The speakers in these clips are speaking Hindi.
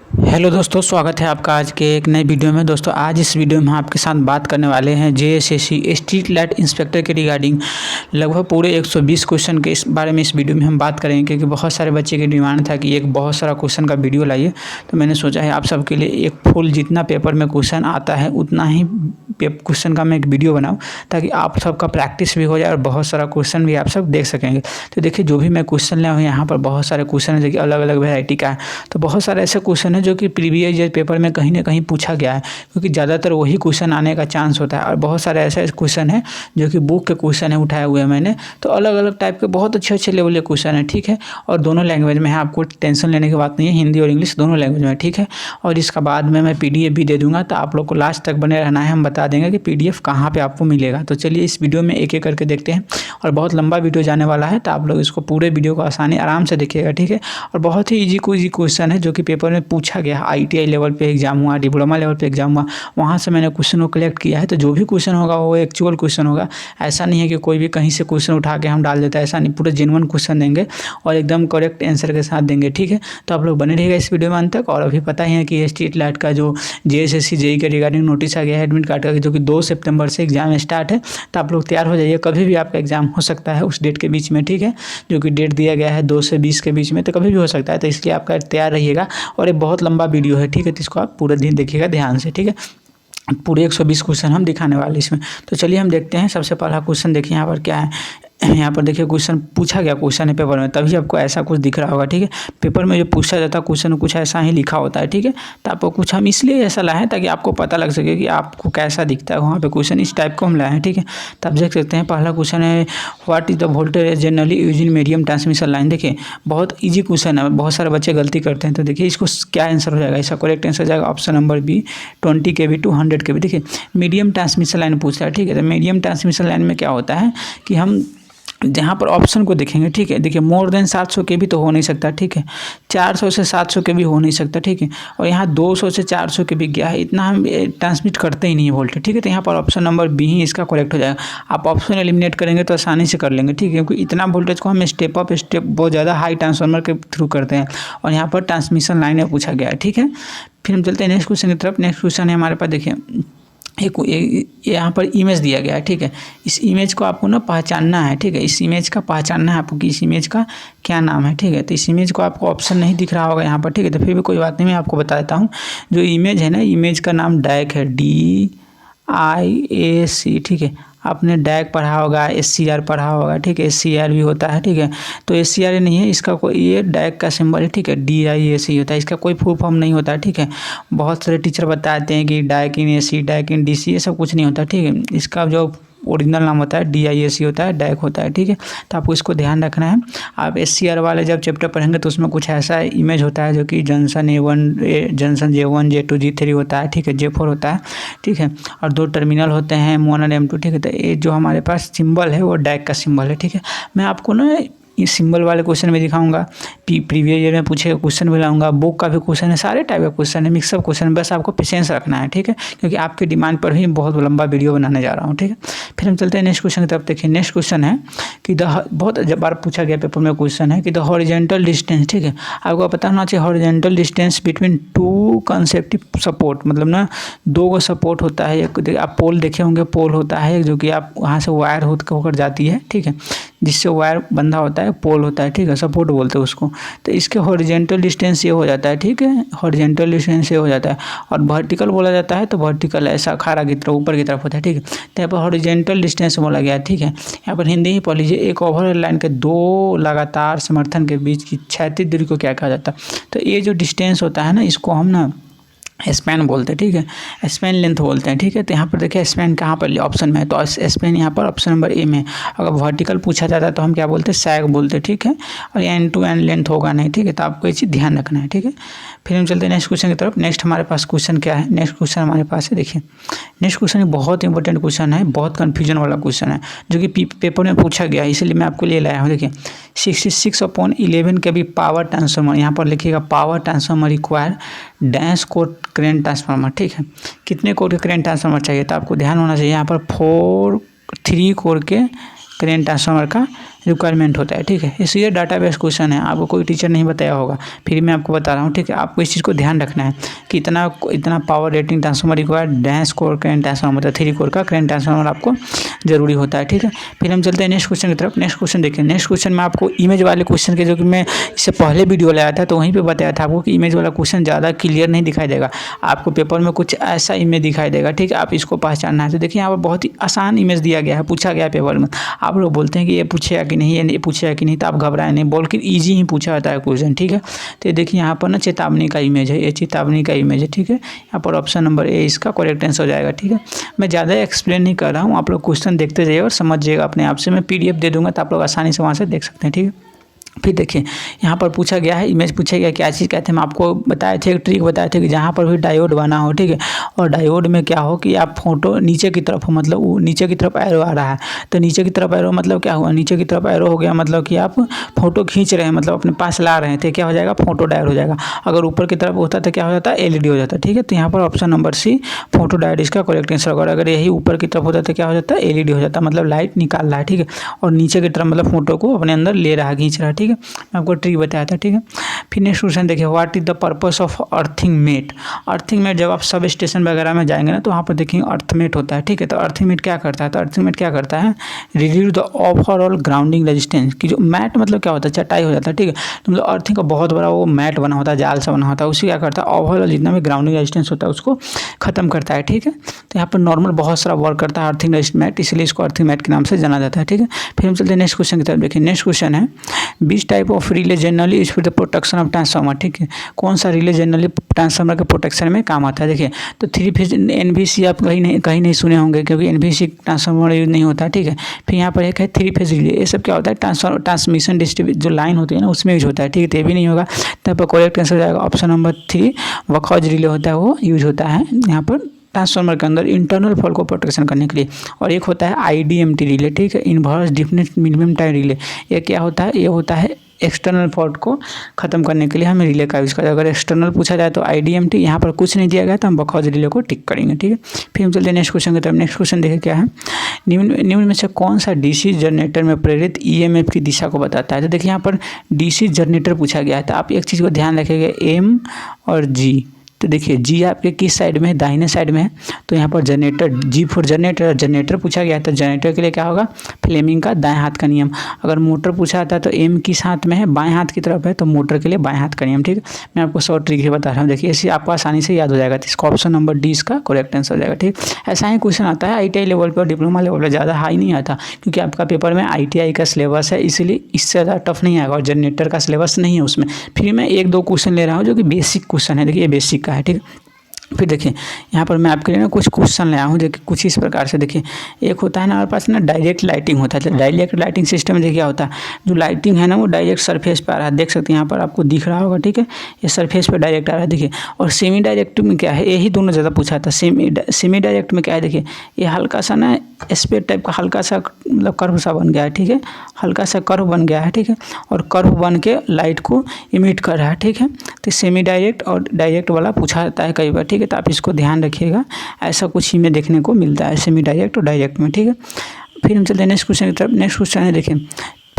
हेलो दोस्तों, स्वागत है आपका आज के एक नई वीडियो में। दोस्तों आज इस वीडियो में हम आपके साथ बात करने वाले हैं जेएसएससी स्ट्रीट लाइट इंस्पेक्टर के रिगार्डिंग लगभग पूरे 120 क्वेश्चन के इस बारे में इस वीडियो में हम बात करेंगे, क्योंकि बहुत सारे बच्चे की डिमांड था कि एक बहुत सारा क्वेश्चन का वीडियो लाइए। तो मैंने सोचा है आप सबके लिए एक फुल जितना पेपर में क्वेश्चन आता है उतना ही क्वेश्चन का मैं एक वीडियो बनाऊँ, ताकि आप सबका प्रैक्टिस भी हो जाए और बहुत सारा क्वेश्चन भी आप सब देख सकेंगे। तो देखिए, जो भी मैं क्वेश्चन लाया हूँ यहाँ पर बहुत सारे क्वेश्चन है जो कि अलग अलग वेराइटी का है। तो बहुत सारे ऐसे क्वेश्चन है जो कि प्रीवियस ईयर पेपर में कहीं ना कहीं पूछा गया है, क्योंकि ज़्यादातर वही क्वेश्चन आने का चांस होता है। और बहुत सारे ऐसे क्वेश्चन है जो कि बुक के क्वेश्चन है उठाए हुए हैं मैंने। तो अलग अलग टाइप के बहुत अच्छे अच्छे लेवल के क्वेश्चन है, ठीक है। और दोनों लैंग्वेज में है, आपको टेंशन लेने की बात नहीं है, हिंदी और इंग्लिश दोनों लैंग्वेज में, ठीक है। और इसका बाद में मैं PDF भी दे दूंगा, तो आप लोग को लास्ट तक बने रहना है। हम बता देंगे कि PDF कहाँ पे आपको मिलेगा। तो चलिए इस वीडियो में एक एक करके देखते हैं, और बहुत लंबा वीडियो जाने वाला है, तो आप लोग इसको पूरे वीडियो को आराम से देखिएगा, ठीक है। और बहुत ही इजी क्वेश्चन है जो कि पेपर में पूछा गया है। ITI लेवल पे एग्जाम हुआ, डिप्लोमा लेवल पे एग्जाम हुआ, वहाँ से मैंने क्वेश्चन को कलेक्ट किया है। तो जो भी क्वेश्चन होगा वो एक्चुअल क्वेश्चन होगा। ऐसा नहीं है कि कोई भी कहीं से क्वेश्चन उठा के हम डाल देते हैं, ऐसा नहीं। पूरे जेन्युइन क्वेश्चन देंगे और एकदम करेक्ट आंसर के साथ देंगे, ठीक है। तो आप लोग बने रहिएगा इस वीडियो में अंत तक। और अभी पता ही है कि स्ट्रीट लाइट का जो JSSC JEE के रिगार्डिंग नोटिस आ गया है एडमिट कार्ड का, जो कि 2 सितंबर से एग्जाम स्टार्ट है। तो आप लोग तैयार हो जाइए, कभी भी आपका एग्जाम हो सकता है उस डेट के बीच में, ठीक है। जो कि डेट दिया गया है 2 से 20 के बीच में, तो कभी भी हो सकता है। तो इसलिए आपका तैयार रहिएगा। और ये बहुत लंबा वीडियो है, ठीक है। तो इसको आप पूरा दिन देखिएगा ध्यान से, ठीक है। पूरे 120 क्वेश्चन हम दिखाने वाले इसमें। तो चलिए हम देखते हैं। सबसे पहला क्वेश्चन देखिए यहाँ पर क्या है। यहाँ पर देखिए क्वेश्चन पूछा गया, क्वेश्चन है पेपर में, तभी आपको ऐसा कुछ दिख रहा होगा, ठीक है। पेपर में जो पूछा जाता है क्वेश्चन कुछ ऐसा ही लिखा होता है, ठीक है। तो आपको कुछ हम इसलिए ऐसा लाए हैं ताकि आपको पता लग सके कि आपको कैसा दिखता है वहाँ पे क्वेश्चन। इस टाइप को हम लाए हैं, ठीक है। तो आप देख सकते हैं पहला क्वेश्चन है, what is the voltage generally use in medium transmission line. देखिए बहुत ईजी क्वेश्चन है, बहुत सारे बच्चे गलती करते हैं। तो देखिए इसको क्या आंसर हो जाएगा। इसका करेक्ट आंसर जाएगा option number B, 20 kV to 100 kV। देखिए मीडियम ट्रांसमिशन लाइन पूछता है, ठीक है। तो मीडियम ट्रांसमिशन लाइन में क्या होता है कि हम जहाँ पर ऑप्शन को देखेंगे, ठीक है। देखिए मोर देन 700 kV तो हो नहीं सकता, ठीक है। 400 से 700 kV हो नहीं सकता, ठीक है। और यहाँ 200 से 400 kV गया है, इतना हम ट्रांसमिट करते ही नहीं है वोल्टेज, ठीक है। तो यहाँ पर ऑप्शन नंबर बी ही इसका करेक्ट हो जाएगा। आप ऑप्शन एलिमिनेट करेंगे तो आसानी से कर लेंगे, ठीक है। क्योंकि इतना वोल्टेज को हम स्टेप अप स्टेप बहुत ज़्यादा हाई ट्रांसफार्मर के थ्रू करते हैं, और यहाँ पर ट्रांसमिशन लाइन में पूछा गया है, ठीक है। फिर हम चलते हैं नेक्स्ट क्वेश्चन की तरफ। नेक्स्ट क्वेश्चन है हमारे पास, देखिए एक यहाँ पर इमेज दिया गया है, ठीक है। इस इमेज को आपको ना पहचानना है, ठीक है। इस इमेज का पहचानना है आपको कि इस इमेज का क्या नाम है, ठीक है। तो इस इमेज को आपको ऑप्शन नहीं दिख रहा होगा यहाँ पर, ठीक है। तो फिर भी कोई बात नहीं, मैं आपको बता देता हूँ। जो इमेज है ना, इमेज का नाम डैक है, DIAC, ठीक है। आपने डैक पढ़ा होगा, SCR पढ़ा होगा, ठीक है। SCR भी होता है, ठीक है। तो SCR नहीं है, इसका कोई ये डैक का सिंबल है, ठीक है। DIAC होता है, इसका कोई फुल फॉर्म नहीं होता है, ठीक है। बहुत सारे टीचर बताते हैं कि डैक इन AC, डैक इन DC, ये सब कुछ नहीं होता, ठीक है। इसका जो ओरिजिनल नाम होता है DIAC होता है, डैक होता है, ठीक है। तो आपको इसको ध्यान रखना है। आप SCR वाले जब चैप्टर पढ़ेंगे तो उसमें कुछ ऐसा इमेज होता है जो कि junction A1, junction J1, J2, J3 होता है, ठीक है। J4 होता है, ठीक है। और 2 टर्मिनल होते हैं, M1 और M2, ठीक है। तो ये जो हमारे पास सिंबल है वो डैक का सिंबल है, ठीक है। मैं आपको ना इस सिंबल वाले क्वेश्चन में दिखाऊंगा, प्रीवियस ईयर में पूछे क्वेश्चन भी लाऊंगा, बुक का भी क्वेश्चन है, सारे टाइप का क्वेश्चन है, मिक्सअप क्वेश्चन। बस आपको पेशेंस रखना है, ठीक है। क्योंकि आपकी डिमांड पर ही बहुत लंबा वीडियो बनाने जा रहा हूँ, ठीक है। फिर हम चलते हैं नेक्स्ट क्वेश्चन की तरफ। देखिए नेक्स्ट क्वेश्चन है कि बहुत बार पूछा गया पेपर में क्वेश्चन है कि द हॉरिजॉन्टल डिस्टेंस, ठीक है। आपको पता होना चाहिए हॉरिजॉन्टल डिस्टेंस बिटवीन 2 कंसेप्टिव सपोर्ट, मतलब ना 2 को सपोर्ट होता है। एक आप पोल देखे होंगे, पोल होता है जो कि आप वहाँ से वायर होकर जाती है, ठीक है। जिससे वायर बंधा होता है, पोल होता है, ठीक है। सपोर्ट बोलते हैं उसको। तो इसके हॉरिजॉन्टल डिस्टेंस ये हो जाता है, ठीक है। हॉरिजॉन्टल डिस्टेंस ये हो जाता है। और वर्टिकल बोला जाता है तो वर्टिकल ऐसा खारा की तरफ ऊपर की तरफ होता है, ठीक है। तो यहाँ पर हॉरिजॉन्टल डिस्टेंस बोला गया है, ठीक है। यहाँ पर हिंदी ही पढ़ लीजिए। एक ओवरहेड लाइन के 2 लगातार समर्थन के बीच की क्षैतिज दूरी को क्या कहा जाता है। तो ये जो डिस्टेंस होता है ना, इसको हम ना स्पैन बोलते हैं, ठीक है। स्पैन लेंथ बोलते हैं, ठीक है। तो यहाँ पर देखिए स्पैन कहाँ पर ऑप्शन में है, तो स्पैन यहाँ पर ऑप्शन नंबर ए में। अगर वर्टिकल पूछा जाता है तो हम क्या बोलते हैं, सैग बोलते हैं, ठीक है। और ये एंड टू एंड लेंथ होगा नहीं, ठीक है। तो आपको ये चीज़ ध्यान रखना है, ठीक है। फिर हम चलते हैं नेक्स्ट क्वेश्चन की तरफ। नेक्स्ट हमारे पास क्वेश्चन क्या है, नेक्स्ट क्वेश्चन हमारे पास है, देखिए नेक्स्ट क्वेश्चन बहुत इंपॉर्टेंट क्वेश्चन है, बहुत कन्फ्यूजन वाला क्वेश्चन है, जो कि पेपर में पूछा गया है, इसलिए मैं आपको लिए लाया हूँ। देखिए 66/11 के भी पावर ट्रांसफार्मर, यहाँ पर लिखिएगा power transformer require dash core current transformer, ठीक है। कितने कोर के करेंट ट्रांसफार्मर चाहिए, तो आपको ध्यान होना चाहिए यहाँ पर 3 कोर के करेंट ट्रांसफार्मर का रिक्वायरमेंट होता है, ठीक है। इसलिए डाटाबेस क्वेश्चन है, आपको कोई टीचर नहीं बताया होगा, फिर मैं आपको बता रहा हूँ, ठीक है। आपको इस चीज़ को ध्यान रखना है कि इतना power rating transformer required, dash core current transformer, मतलब 3 कोर का करंट ट्रांसफार्मर आपको जरूरी होता है, ठीक है। फिर हम चलते हैं नेक्स्ट क्वेश्चन की तरफ। नेक्स्ट क्वेश्चन देखिए, नेक्स्ट क्वेश्चन में आपको इमेज वाले क्वेश्चन के, जो कि मैं इससे पहले वीडियो लाया था तो वहीं पे बताया था आपको कि इमेज वाला क्वेश्चन ज़्यादा क्लियर नहीं दिखाई देगा, आपको पेपर में कुछ ऐसा इमेज दिखाई देगा, ठीक है। आप इसको पहचानना है। तो देखिए यहाँ पर बहुत ही आसान इमेज दिया गया है, पूछा गया है पेपर में। आप लोग बोलते हैं कि ये पूछेगा कि नहीं, ये पूछेगा कि नहीं, तो आप घबराए नहीं, बोल के ईजी ही पूछा जाता है क्वेश्चन, ठीक है। तो देखिए यहाँ पर ना चेतावनी का इमेज है, ये चेतावनी का इमेज है, ठीक है। यहाँ पर ऑप्शन नंबर ए इसका करेक्ट आंसर हो जाएगा, ठीक है। मैं ज़्यादा एक्सप्लेन नहीं कर रहा हूँ, आप लोग क्वेश्चन देखते जाइए और समझिएगा अपने आप से। मैं PDF दे दूँगा तो आप लोग आसानी से वहाँ से देख सकते हैं, ठीक है। फिर देखिए यहाँ पर पूछा गया है, इमेज पूछा गया, क्या चीज़ कहते हैं। हम आपको बताए थे, एक ट्रिक बताए थे कि जहाँ पर भी डायोड बना हो, ठीक है, और डायोड में क्या हो कि आप फोटो नीचे की तरफ हो, मतलब वो नीचे की तरफ एरो आ रहा है, तो नीचे की तरफ एरो मतलब क्या हुआ, नीचे की तरफ एरो हो गया मतलब कि आप फोटो खींच रहे हैं, मतलब अपने पास ला रहे थे, क्या हो जाएगा, फोटो डायोड हो जाएगा। अगर ऊपर की तरफ होता तो क्या हो जाता, LED हो जाता, ठीक है। तो यहाँ पर option number C photodiode इसका करेक्ट आंसर होगा। अगर यही ऊपर की तरफ होता तो क्या हो जाता, LED हो जाता, मतलब लाइट निकाल रहा है, ठीक है, और नीचे की तरफ मतलब फोटो को अपने अंदर ले रहा है, खींच रहा है, ठीक है। मैं आपको ट्रिक बताया था, ठीक है। फिर नेक्स्ट क्वेश्चन देखिए, what is the purpose of earthing mat. Earthing mat जब आप सब स्टेशन वगैरह में जाएंगे ना तो वहाँ पर देखेंगे अर्थमेट होता है, ठीक है। तो अर्थिंग मेट क्या करता है, तो अर्थिंग मेट क्या करता है, reduce the overall grounding resistance की, जो मैट मतलब क्या होता है, चटाई हो जाता है, ठीक है। तो मतलब अर्थिंग का बहुत बड़ा वो मैट बना होता है, जाल से बना होता है, उसी क्या करता है, ओवरऑल जितना भी ग्राउंडिंग रेजिस्टेंस होता है उसको खत्म करता है, ठीक है। तो यहाँ पर नॉर्मल बहुत सारा वर्क करता है अर्थिंग रेजिस्ट मैट, इसलिए इसको अर्थिंग मैट के नाम से जाना जाता है, ठीक है। फिर हम चलते हैं नेक्स्ट क्वेश्चन की तरफ। देखिए नेक्स्ट क्वेश्चन है, which type of relay generally is for the protection of transformer, ठीक है। कौन सा रिले जनरली ट्रांसफार्मर के प्रोटेक्शन में काम आता है। देखिए तो 3 फेज NVC आप कहीं नहीं सुने होंगे, क्योंकि NVC ट्रांसफार्मर यूज नहीं होता, ठीक है। फिर यहाँ पर एक है 3 फेज रिले, ये सब क्या होता है, ट्रांसमिशन डिस्ट्रीब्यूट जो लाइन होती है ना उसमें यूज होता है, ठीक है। तो ये भी नहीं होगा, तब पर करेक्ट आंसर हो जाएगा ऑप्शन नंबर 3 वखौज रिले होता है, वो यूज होता है यहाँ पर ट्रांसफार्मर के अंदर इंटरनल फॉल्ट को प्रोटेक्शन करने के लिए। और एक होता है IDMT रिले, ठीक है, inverse difference minimum time relay. ये क्या होता है, ये होता है एक्सटर्नल फॉल्ट को खत्म करने के लिए हमें रिले का यूज़ करें। अगर एक्सटर्नल पूछा जाए तो IDMT, यहाँ पर कुछ नहीं दिया गया तो हम बखौज रिले को टिक करेंगे, ठीक है। फिर हम चलते हैं नेक्स्ट क्वेश्चन की तरफ। नेक्स्ट क्वेश्चन देखिए क्या है, निम्न में से कौन सा DC जनरेटर में प्रेरित EMF की दिशा को बताता है। तो देखिए यहाँ पर DC जनरेटर पूछा गया है, तो आप एक चीज़ को ध्यान रखिएगा, M और G। तो देखिए G आपके किस साइड में है, दाहिने साइड में है, तो यहाँ पर जनरेटर G फॉर जनरेटर पूछा गया है, तो जनरेटर के लिए क्या होगा, फ्लेमिंग का दाएं हाथ का नियम। अगर मोटर पूछा जाता है तो M किस हाथ में है, बाएं हाथ की तरफ है, तो मोटर के लिए बाएं हाथ का नियम, ठीक है। मैं आपको शॉर्ट ट्रिक ही बता रहा हूँ, देखिए इसे आपको आसानी से याद हो जाएगा, तो इसका ऑप्शन नंबर D इसका करेक्ट आंसर हो जाएगा, ठीक। ऐसा ही क्वेश्चन आता है ITI लेवल पर, डिप्लोमा लेवल पर ज़्यादा हाई नहीं आता, क्योंकि आपका पेपर में ITI का सिलेबस है, इसलिए इससे ज़्यादा टफ नहीं आएगा, और जनरेटर का सिलेबस नहीं है उसमें। फिर मैं 1-2 क्वेश्चन ले रहा हूँ जो कि बेसिक क्वेश्चन है, देखिए ये बेसिक का है, ठीक है। फिर देखिए यहाँ पर मैं आपके लिए ना कुछ क्वेश्चन लाया हूँ, देखिए कुछ इस प्रकार से। देखिए एक होता है ना हमारे पास ना डायरेक्ट लाइटिंग होता है, डायरेक्ट लाइटिंग सिस्टम में देखिए क्या होता है, जो लाइटिंग है ना वो डायरेक्ट सरफेस पे आ रहा है, देख सकते हैं यहाँ पर आपको दिख रहा होगा, ठीक है, ये सरफेस पे डायरेक्ट आ रहा है, देखिए। और सेमी डायरेक्ट में क्या है, यही दोनों ज़्यादा पूछा था। सेमी डायरेक्ट में क्या है, देखिए ये हल्का सा ना स्पेड टाइप का हल्का सा मतलब कर्व सा बन गया है, ठीक है, हल्का सा कर्व बन गया है, ठीक है, और कर्व बन के लाइट को इमिट कर रहा है, ठीक है। तो सेमी डायरेक्ट और डायरेक्ट वाला पूछा जाता है कई बार, ठीक है। तो आप इसको ध्यान रखिएगा, ऐसा कुछ ही में देखने को मिलता है सेमी डायरेक्ट और डायरेक्ट में, ठीक है। फिर हम चलते हैं नेक्स्ट क्वेश्चन की तरफ। नेक्स्ट क्वेश्चन है देखिए,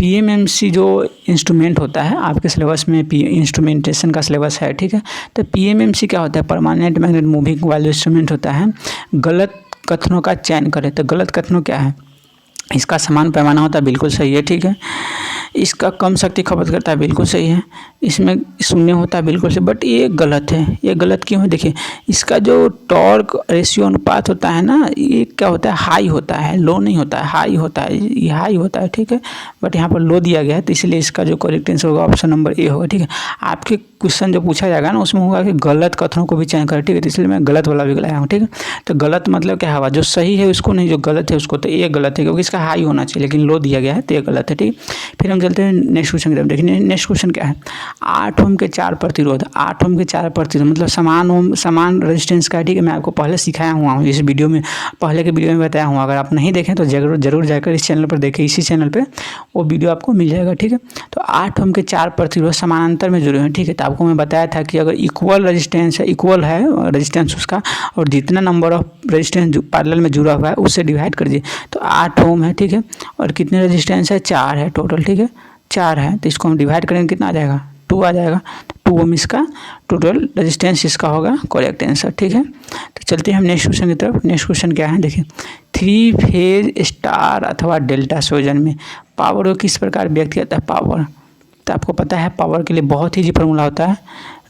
PMMC जो इंस्ट्रूमेंट होता है आपके सिलेबस में, इंस्ट्रूमेंटेशन का सिलेबस है, ठीक है। तो PMMC क्या होता है, परमानेंट मैग्नेट मूविंग वाले इंस्ट्रूमेंट होता है। गलत कथनों का चयन करें, तो गलत कथनों क्या है, इसका समान पैमाना होता है, बिल्कुल सही है, ठीक है। इसका कम शक्ति खपत करता है, बिल्कुल सही है। इसमें शून्य होता है, बिल्कुल सही, बट ये गलत है। ये गलत क्यों है, देखिए इसका जो टॉर्क रेशियो अनुपात होता है ना, ये क्या होता है, हाई होता है, लो नहीं होता है, हाई होता है, ये हाई होता है, ठीक है। बट यहाँ पर लो दिया गया है, तो इसलिए इसका जो करेक्ट आंसर होगा ऑप्शन नंबर ए होगा, ठीक है। आपके क्वेश्चन जो पूछा जाएगा ना उसमें होगा कि गलत कथनों को भी चयन करें, ठीक है। तो इसलिए मैं गलत वाला भी लाया हूँ, ठीक है। तो गलत मतलब क्या हुआ, जो सही है उसको नहीं, जो गलत है उसको। तो ये गलत है क्योंकि इसका हाई होना चाहिए, लेकिन लो दिया गया है, तो ये गलत है, ठीक। फिर हम चलते हैं नेक्स्ट क्वेश्चन की तरफ। देखिए नेक्स्ट क्वेश्चन क्या है, 8 ओम के 4 प्रतिरोध, 8 ओम के 4 प्रतिरोध मतलब समान रेजिस्टेंस का है, ठीक है। मैं आपको पहले सिखाया हुआ हूँ, इस वीडियो में, पहले के वीडियो में बताया हूँ। अगर आप नहीं देखें तो जरूर जाकर इस चैनल पर देखें, इसी चैनल पर वो वीडियो आपको मिल जाएगा, ठीक है। तो 8 ओम के 4 प्रतिरोध समानांतर में जुड़े हैं, ठीक है। तो आपको आपको मैं बताया था कि अगर इक्वल रेजिस्टेंस है, इक्वल है रेजिस्टेंस उसका, और जितना नंबर ऑफ रेजिस्टेंस जो पैरेलल में जुड़ा हुआ है उससे डिवाइड कर दीजिए तो 8 ओम है, ठीक है। और कितने रेजिस्टेंस है, 4 है टोटल, ठीक है, 4 है। तो इसको हम डिवाइड करेंगे कितना आ जाएगा, 2 आ जाएगा। तो 2 ओम इसका टोटल रेजिस्टेंस इसका होगा करेक्ट आंसर, ठीक है। तो चलते हैं हम नेक्स्ट क्वेश्चन की तरफ। नेक्स्ट क्वेश्चन क्या है, देखिए 3 फेज स्टार अथवा डेल्टा संयोजन में पावर को किस प्रकार व्यक्त किया जाता है। पावर तो आपको पता है पावर के लिए बहुत ही जी फॉर्मूला होता है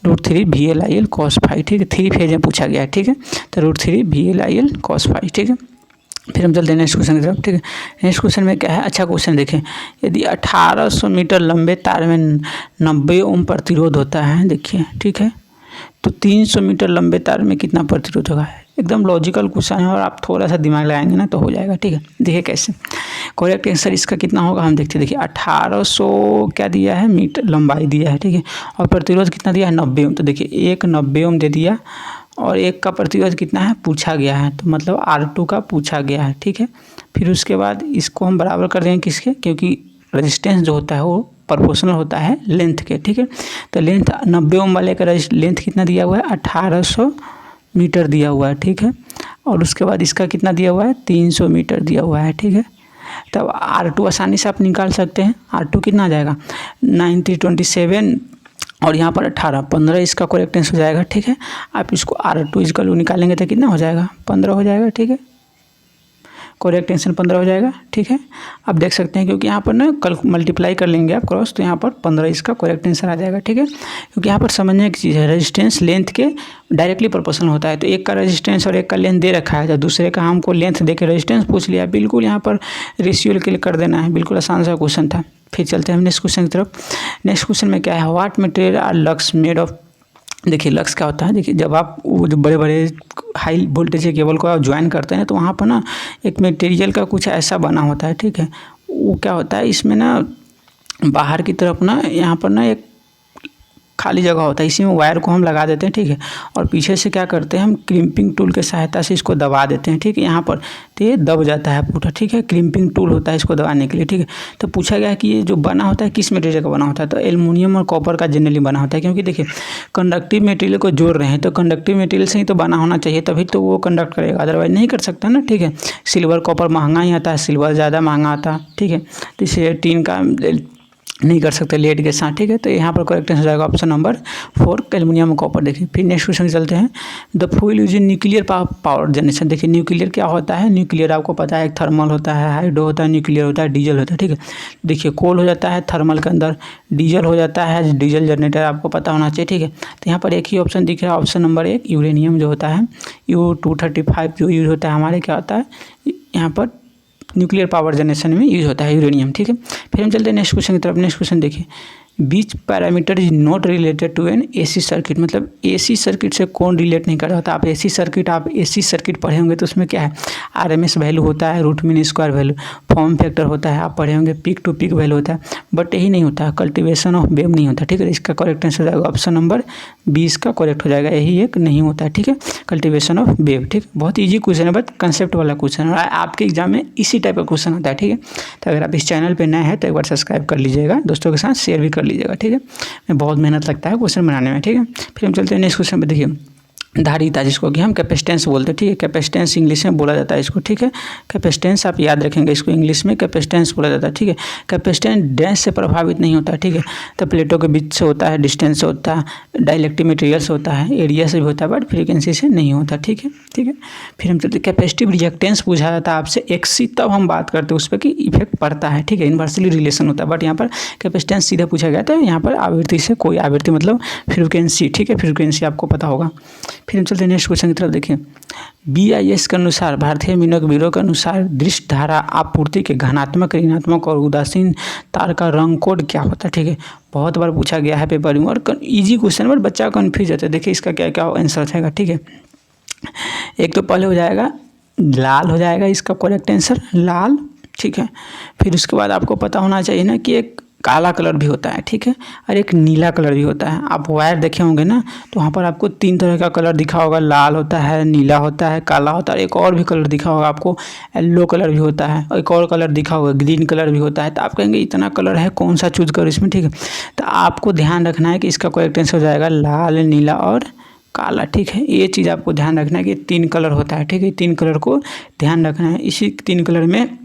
√3 VLIL cos फाई, ठीक है। 3 फेज में पूछा गया है, ठीक है। तो √3 VLIL cos फाई, ठीक है। फिर हम चलते हैं नेक्स्ट क्वेश्चन की तरफ, ठीक है। नेक्स्ट क्वेश्चन में क्या है, अच्छा क्वेश्चन देखें। यदि 1800 मीटर लंबे तार में 90 ओम प्रतिरोध होता है, देखिए, ठीक है, तो 300 मीटर लंबे तार में कितना प्रतिरोध होगा। एकदम लॉजिकल क्वेश्चन है और आप थोड़ा सा दिमाग लगाएंगे ना तो हो जाएगा, ठीक है। देखिए कैसे करेक्ट आंसर इसका कितना होगा, हम देखते हैं। देखिए 1800 क्या दिया है, मीटर लंबाई दिया है, ठीक है, और प्रतिरोध कितना दिया है, 90 ओम। तो देखिए एक 90 ओम दे दिया और एक का प्रतिरोध कितना है पूछा गया है, तो मतलब R2 का पूछा गया है, ठीक है। फिर उसके बाद इसको हम बराबर कर देंगे किसके, क्योंकि रेजिस्टेंस जो होता है वो प्रोपोर्शनल होता है लेंथ के, ठीक है। तो लेंथ 90 ओम वाले का लेंथ कितना दिया हुआ है, 1800 मीटर दिया हुआ है, ठीक है। और उसके बाद इसका कितना दिया हुआ है, 300 मीटर दिया हुआ है, ठीक है। तब R2 आसानी से आप निकाल सकते हैं। R2 कितना आ जाएगा, 9027 और यहाँ पर 18, 15 इसका करेक्ट आंसर हो जाएगा, ठीक है। आप इसको R2 इसका निकालेंगे तो कितना हो जाएगा, 15 हो जाएगा, ठीक है। करेक्ट आंसर 15 हो जाएगा, ठीक है। आप देख सकते हैं क्योंकि यहाँ पर ना कल मल्टीप्लाई कर लेंगे आप क्रॉस, तो यहाँ पर 15 इसका करेक्ट आंसर आ जाएगा, ठीक है। क्योंकि यहाँ पर समझने की चीज़ है, रेजिस्टेंस लेंथ के डायरेक्टली प्रोपोर्शनल होता है। तो एक का रेजिस्टेंस और एक का लेंथ दे रखा है, तो दूसरे का हमको लेंथ दे के रेजिस्टेंस पूछ लिया, बिल्कुल यहाँ पर रेशियो के लिए कर देना है, बिल्कुल आसान सा क्वेश्चन था। फिर चलते हैं हम नेक्स्ट क्वेश्चन की तरफ। नेक्स्ट क्वेश्चन में क्या है, what material are lux made of. देखिए लक्स क्या होता है, देखिए जब आप वो जो बड़े बड़े हाई वोल्टेज के केबल को आप ज्वाइन करते हैं तो वहाँ पर ना एक मटेरियल का कुछ ऐसा बना होता है, ठीक है। वो क्या होता है, इसमें ना बाहर की तरफ ना यहाँ पर ना एक खाली जगह होता है, इसी में वायर को हम लगा देते हैं, ठीक है। और पीछे से क्या करते हैं, हम क्रिम्पिंग टूल की सहायता से इसको दबा देते हैं, ठीक है। यहाँ पर तो ये दब जाता है पूरा, ठीक है। क्रिम्पिंग टूल होता है इसको दबाने के लिए, ठीक है। तो पूछा गया है कि ये जो बना होता है किस मटेरियल का बना होता है, तो एल्युमिनियम और कॉपर का जनरली बना होता है। क्योंकि देखिए कंडक्टिव मटेरियल को जोड़ रहे हैं तो कंडक्टिव मटेरियल से ही तो बना होना चाहिए, तभी तो वो कंडक्ट करेगा, अदरवाइज नहीं कर सकता ना, ठीक है। सिल्वर कॉपर महंगा ही आता है, सिल्वर ज़्यादा महंगा आता है, ठीक है। तो इसे टीन का नहीं कर सकते लेड के साथ, ठीक है। तो यहाँ पर करेक्ट आंसर हो जाएगा ऑप्शन नंबर 4 एल्युमिनियम कॉपर। देखिए फिर नेक्स्ट क्वेश्चन चलते हैं। The fuel use in nuclear power generation. देखिए न्यूक्लियर क्या होता है, न्यूक्लियर आपको पता है, एक थर्मल होता है, हाइड्रो होता है, न्यूक्लियर होता है, डीजल होता है, ठीक है। देखिए कोल हो जाता है थर्मल के अंदर, डीजल हो जाता है, डीजल जनरेटर आपको पता होना चाहिए, ठीक है। तो यहाँ पर एक ही ऑप्शन दिख रहा है, ऑप्शन नंबर 1 यूरेनियम जो होता है, U-235 जो यूज होता है हमारे क्या होता है यहाँ पर न्यूक्लियर पावर जनरेशन में यूज होता है यूरेनियम, ठीक है। फिर हम चलते हैं नेक्स्ट क्वेश्चन की तरफ। नेक्स्ट क्वेश्चन देखिए, which parameter is not related to an AC circuit. मतलब एसी सर्किट से कौन रिलेट नहीं कर रहा होता। आप एसी सर्किट पढ़े होंगे तो उसमें क्या है, आरएमएस वैल्यू होता है, root mean square value, form factor होता है, आप पढ़े होंगे, पीक टू पीक वैल्यू होता है, बट यही नहीं होता, कल्टिवेशन ऑफ वेव नहीं होता, ठीक है। इसका करेक्ट आंसर हो जाएगा ऑप्शन नंबर 20 का करेक्ट हो जाएगा, यही एक नहीं होता है, ठीक है, कल्टिवेशन ऑफ वेव, ठीक। बहुत ईजी क्वेश्चन है, बट कंसेप्ट वाला क्वेश्चन है, आपके एग्जाम में इसी टाइप का क्वेश्चन आता है, ठीक है। तो अगर आप इस चैनल पर नए हैं तो एक बार सब्सक्राइब कर लीजिएगा, दोस्तों के साथ शेयर भी कर लीजिएगा, ठीक है। मैं बहुत मेहनत लगता है क्वेश्चन बनाने में, ठीक है। फिर हम चलते हैं नेक्स्ट क्वेश्चन पे। देखिए धारिता जिसको कि हम कैपेसिटेंस बोलते हैं, ठीक है। कैपेसिटेंस इंग्लिश में बोला जाता है इसको, ठीक है। कैपेसिटेंस आप याद रखेंगे, इसको इंग्लिश में कैपेसिटेंस बोला जाता है, ठीक है। कैपेसिटेंस डेंस से प्रभावित नहीं होता, ठीक है। तो प्लेटों के बीच से होता है, डिस्टेंस से होता है, डाइलेक्ट्रिक मटेरियल से होता है, एरिया से भी होता है, बट फ्रीक्वेंसी से नहीं होता, ठीक है, ठीक है। फिर हम चलते कैपेसिटिव रिएक्टेंस पूछा जाता है आपसे एक्सी, तब हम बात करते हैं उस पर कि इफेक्ट पड़ता है, ठीक है, इन्वर्सली रिलेशन होता है, बट यहाँ पर कैपेसिटेंस सीधा पूछा गया था। यहाँ पर आवृत्ति से कोई आवृत्ति मतलब फ्रीक्वेंसी, ठीक है, फ्रीक्वेंसी आपको पता होगा। फिर हम चलते हैं नेक्स्ट क्वेश्चन की तरफ। देखिए BIS के अनुसार, भारतीय मिनक ब्यूरो के अनुसार दृश्य धारा आपूर्ति के घनात्मक, ऋणात्मक और उदासीन तार का रंग कोड क्या होता है, ठीक है। बहुत बार पूछा गया है पेपर में और इजी क्वेश्चन पर बच्चा कन्फ्यूज होता है। देखिए इसका क्या क्या आंसर हो जाएगा, ठीक है। एक तो पहले हो जाएगा लाल, हो जाएगा इसका करेक्ट आंसर लाल, ठीक है। फिर उसके बाद आपको पता होना चाहिए ना कि एक काला कलर भी होता है, ठीक है, और एक नीला कलर भी होता है। आप वायर देखे होंगे ना, तो वहाँ पर आपको 3 तरह का कलर दिखा होगा, लाल होता है, नीला होता है, काला होता है, एक और भी कलर दिखा होगा आपको, येलो कलर भी होता है, और एक और कलर दिखा होगा, ग्रीन कलर भी होता है। तो आप कहेंगे इतना कलर है, कौन सा चूज करो इसमें, ठीक है। तो आपको ध्यान रखना है कि इसका करेक्ट आंसर हो जाएगा लाल, नीला और काला, ठीक है। ये चीज़ आपको ध्यान रखना है कि 3 कलर होता है, ठीक है। 3 कलर को ध्यान रखना है। इसी 3 कलर में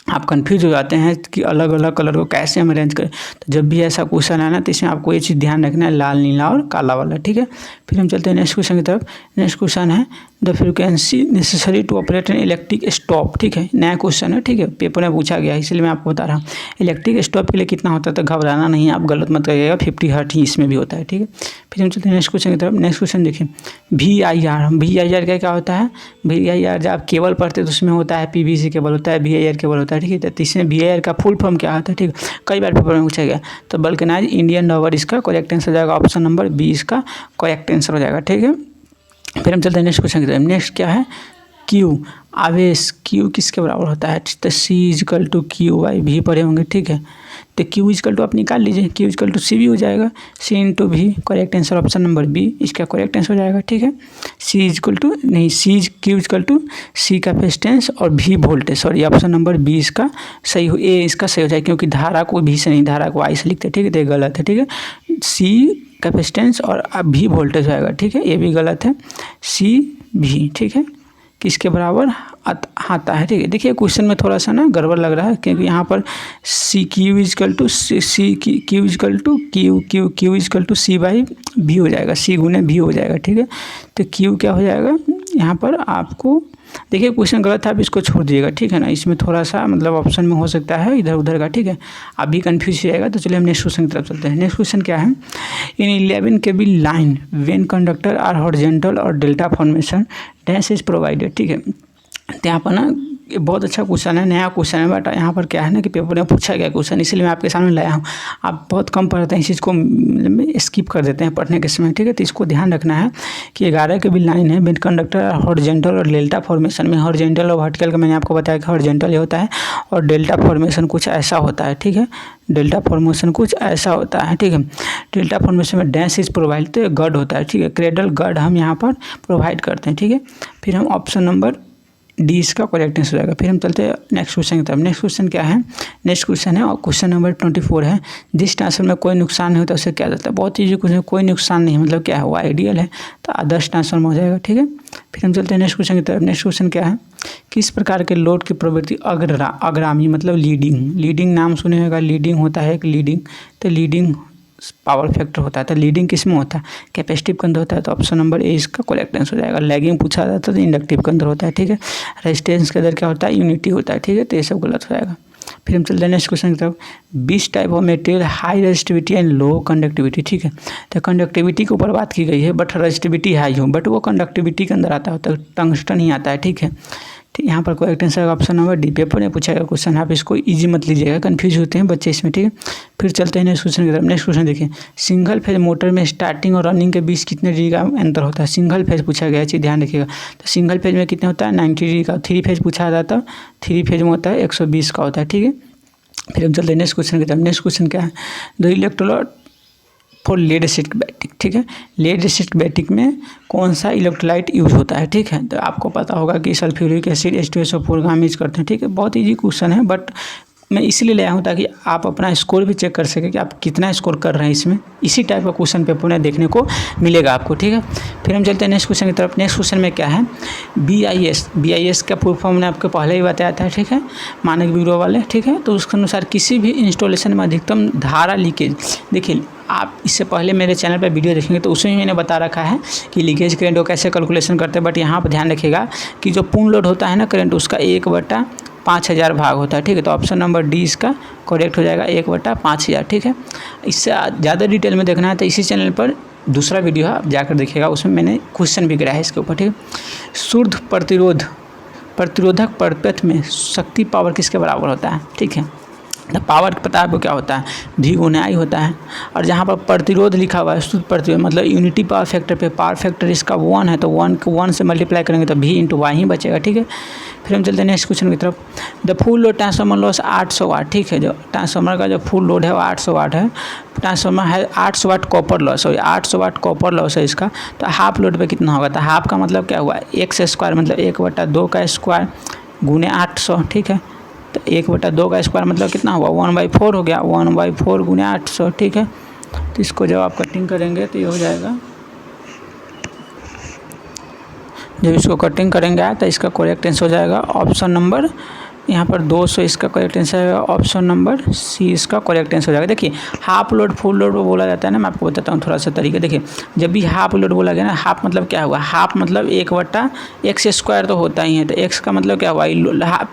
आप कंफ्यूज हो जाते हैं कि अलग अलग कलर को कैसे हम अरेंज करें। तो जब भी ऐसा क्वेश्चन है ना, तो इसमें आपको ये चीज़ ध्यान रखना है, लाल, नीला और काला वाला, ठीक है। फिर हम चलते हैं नेक्स्ट क्वेश्चन की तरफ। नेक्स्ट क्वेश्चन है the frequency necessary to operate an electric stop, ठीक है। नया क्वेश्चन है, ठीक है, पेपर में पूछा गया है, इसलिए मैं आपको बता रहा हूँ। इलेक्ट्रिक स्टॉप के लिए कितना होता है, तो घबराना नहीं है, आप गलत मत करिएगा, 50 हर्ट्ज ही इसमें भी होता है, ठीक है। फिर हम चलते हैं नेक्स्ट क्वेश्चन की तरफ। नेक्स्ट क्वेश्चन देखिए, VIR क्या होता है। VIR जब आप केबल पढ़ते तो उसमें होता है PVC केबल होता है, VIR केबल होता है, ठीक है। तो इसमें VIR का फुल फॉर्म क्या होता है, ठीक है, कई बार पेपर में पूछा गया। तो वल्केनाइज इंडियन रबर इसका करेक्ट आंसर हो जाएगा, ऑप्शन नंबर बी इसका करेक्ट आंसर हो जाएगा, ठीक है। फिर हम चलते हैं नेक्स्ट क्वेश्चन की तरफ। नेक्स्ट क्या है, क्यू, आवेश, क्यू किसके बराबर होता है, तो C=QV पढ़े होंगे, ठीक है। तो Q आप निकाल लीजिए, Q=CV हो जाएगा, C×V correct answer option number B इसका करेक्ट आंसर हो जाएगा, ठीक है। Q कैपेसिटेंस और V voltage, sorry option number B इसका सही हो, ए इसका सही हो जाएगा, क्योंकि धारा को भी से नहीं, धारा को आई से लिखते हैं, ठीक है, तो ये गलत है, ठीक है। C कैपेसिटेंस और V वोल्टेज होगा, ठीक है, ये भी गलत है, CV, ठीक है, किसके बराबर आता है, ठीक है। देखिए क्वेश्चन में थोड़ा सा ना गड़बड़ लग रहा है, क्योंकि यहाँ पर Q=C/V हो जाएगा, C×V हो जाएगा, ठीक है। तो Q क्या हो जाएगा यहाँ पर, आपको देखिए क्वेश्चन गलत है, आप इसको छोड़ दीजिएगा, ठीक है ना। इसमें थोड़ा सा मतलब ऑप्शन में हो सकता है इधर उधर का, ठीक है, आप भी कन्फ्यूज हो जाएगा। तो चलिए हम नेक्स्ट क्वेश्चन की तरफ चलते हैं। नेक्स्ट क्वेश्चन क्या है, in 11 kV line when conductor are horizontal और delta formation dash is provided, ठीक है। तो यहाँ पर ना ये बहुत अच्छा क्वेश्चन है, नया क्वेश्चन है, बट यहाँ पर क्या है ना कि पेपर में पूछा गया क्वेश्चन, इसलिए मैं आपके सामने लाया हूँ। आप बहुत कम पढ़ते हैं, इस चीज़ को स्किप कर देते हैं पढ़ने के समय, ठीक है। तो इसको ध्यान रखना है कि 11 kV लाइन है, विद कंडक्टर हॉरिजॉन्टल और डेल्टा फॉर्मेशन में, हॉरिजॉन्टल और वर्टिकल का मैंने आपको बताया कि हॉरिजॉन्टल ये होता है और डेल्टा फॉर्मेशन कुछ ऐसा होता है, ठीक है। डेल्टा फॉर्मेशन कुछ ऐसा होता है, ठीक है। डेल्टा फॉर्मेशन में डैश इज प्रोवाइड, तो गड होता है, ठीक है, क्रेडल गड हम यहाँ पर प्रोवाइड करते हैं, ठीक है। फिर हम ऑप्शन नंबर डी इसका करेक्ट आंसर हो जाएगा। फिर हम चलते हैं नेक्स्ट क्वेश्चन की तरफ। नेक्स्ट क्वेश्चन क्या है, नेक्स्ट क्वेश्चन है और क्वेश्चन नंबर 24 है, जिस ट्रांसफर में कोई नुकसान नहीं होता उसे क्या जाता है। बहुत चीज़ें क्वेश्चन कोई नुकसान नहीं मतलब क्या है, वो आइडियल है, तो आदर्श ट्रांसफर में हो जाएगा, ठीक है। फिर हम चलते हैं नेक्स्ट क्वेश्चन की तरफ। नेक्स्ट क्वेश्चन क्या है, किस प्रकार के लोड की प्रवृत्ति अग्रामी मतलब लीडिंग नाम सुने होगा, लीडिंग होता है एक लीडिंग, तो लीडिंग पावर फैक्टर होता है। तो लीडिंग किस में होता है, कैपेसिटिव के अंदर होता है, तो ऑप्शन नंबर ए इसका करेक्ट आंसर हो जाएगा। लैगिंग पूछा जाता है तो इंडक्टिव के अंदर होता है, ठीक है। रेजिस्टेंस के अंदर क्या होता है, यूनिटी होता है, ठीक है। तो ये सब गलत हो जाएगा। फिर हम चलते हैं नेक्स्ट क्वेश्चन की तरफ। 20 type of material high resistivity and low conductivity, ठीक है। तो कंडक्टिविटी के ऊपर बात की गई है, बट रेजिस्टिविटी हाई हो, बट वो कंडक्टिविटी के अंदर आता है, तो टंगस्टन ही आता है, ठीक है। ठीक, यहाँ पर correct answer option number D. Paper में पूछा गया क्वेश्चन, आप इसको इजी मत लीजिएगा, कंफ्यूज होते हैं बच्चे इसमें, ठीक है। फिर चलते हैं नेक्स्ट क्वेश्चन की तरफ। नेक्स्ट क्वेश्चन देखिए, सिंगल फेज मोटर में स्टार्टिंग और रनिंग के बीच कितने डिग्री का अंतर होता है। सिंगल फेज पूछा गया, चीज़ ध्यान रखिएगा। तो सिंगल फेज में कितने होता है, 90 डिग्री का। 3 फेज पूछा जाता है, 3 फेज में होता है 120 का होता है, ठीक है। फिर हम चलते हैं नेक्स्ट क्वेश्चन की तरफ। नेक्स्ट क्वेश्चन क्या है, the electrolyte for lead acid battery, ठीक है। लेड एसिड बैटिक में कौन सा इलेक्ट्रोलाइट यूज होता है, ठीक है। तो आपको पता होगा कि सल्फ्यूरिक एसिड H2SO4 का हम यूज करते हैं, ठीक है। बहुत इजी क्वेश्चन है, बट मैं इसलिए लाया हूँ ताकि आप अपना स्कोर भी चेक कर सकें कि आप कितना स्कोर कर रहे हैं इसमें। इसी टाइप का क्वेश्चन पेपर में देखने को मिलेगा आपको, ठीक है। फिर हम चलते हैं नेक्स्ट क्वेश्चन की तरफ। नेक्स्ट क्वेश्चन में क्या है, BIS का फुल फॉर्म मैंने आपको पहले ही बताया था, ठीक है, मानक ब्यूरो वाले, ठीक है। तो उसके अनुसार किसी भी इंस्टॉलेशन में अधिकतम धारा लीकेज, देखिए आप इससे पहले मेरे चैनल पर वीडियो देखेंगे तो उसमें मैंने बता रखा है कि लीकेज करंट को कैसे कैलकुलेशन करते हैं, बट यहाँ पर ध्यान रखिएगा कि जो पूर्ण लोड होता है ना करंट, उसका 1/5000 भाग होता है, ठीक है। तो ऑप्शन नंबर डी इसका करेक्ट हो जाएगा, 1/5000, ठीक है। इससे ज़्यादा डिटेल में देखना है तो इसी चैनल पर दूसरा वीडियो है, आप जाकर देखिएगा, उसमें मैंने क्वेश्चन भी गिराया है इसके ऊपर, ठीक है। शुद्ध प्रतिरोधक परपथ में शक्ति पावर किसके बराबर होता है, ठीक है। तो पावर पता है आपको क्या होता है, V गुना I होता है। और जहाँ पर प्रतिरोध लिखा हुआ है, शुद्ध प्रतिरोध मतलब यूनिटी पावर फैक्टर पे पावर फैक्टर इसका 1 है, तो 1 को 1 से मल्टीप्लाई करेंगे तो V इंटू वाई ही बचेगा, ठीक है। फिर हम चलते हैं नेक्स्ट क्वेश्चन की तरफ। The full load transformer loss 800 वाट, ठीक है। जो ट्रांसफार्मर का जो फुल लोड है वो 800 वाट है। ट्रांसफार्मर है 800 वाट कॉपर लॉस, 800 वाट कॉपर लॉस है इसका। तो हाफ लोड पे कितना होगा, तो हाफ का मतलब क्या हुआ, एक्स स्क्वायर मतलब 1/2 का स्क्वायर गुने 800, ठीक है। तो 1/2 का स्क्वायर मतलब कितना हुआ, 1/4 हो गया, 1/4 गुने 800, ठीक है। तो इसको जब आप कटिंग करेंगे तो ये हो जाएगा, जब इसको कटिंग करेंगे तो इसका करेक्ट आंसर हो जाएगा ऑप्शन नंबर यहाँ पर 200, इसका करेक्ट आंसर है ऑप्शन नंबर सी, इसका करेक्ट आंसर हो जाएगा। देखिए हाफ लोड फुल लोड बोला जाता है ना, मैं आपको बताता हूँ थोड़ा सा तरीका। देखिए जब भी हाफ लोड बोला गया ना, हाफ मतलब क्या हुआ, हाफ मतलब 1/x स्क्वायर तो होता ही है, तो x का मतलब क्या हुआ,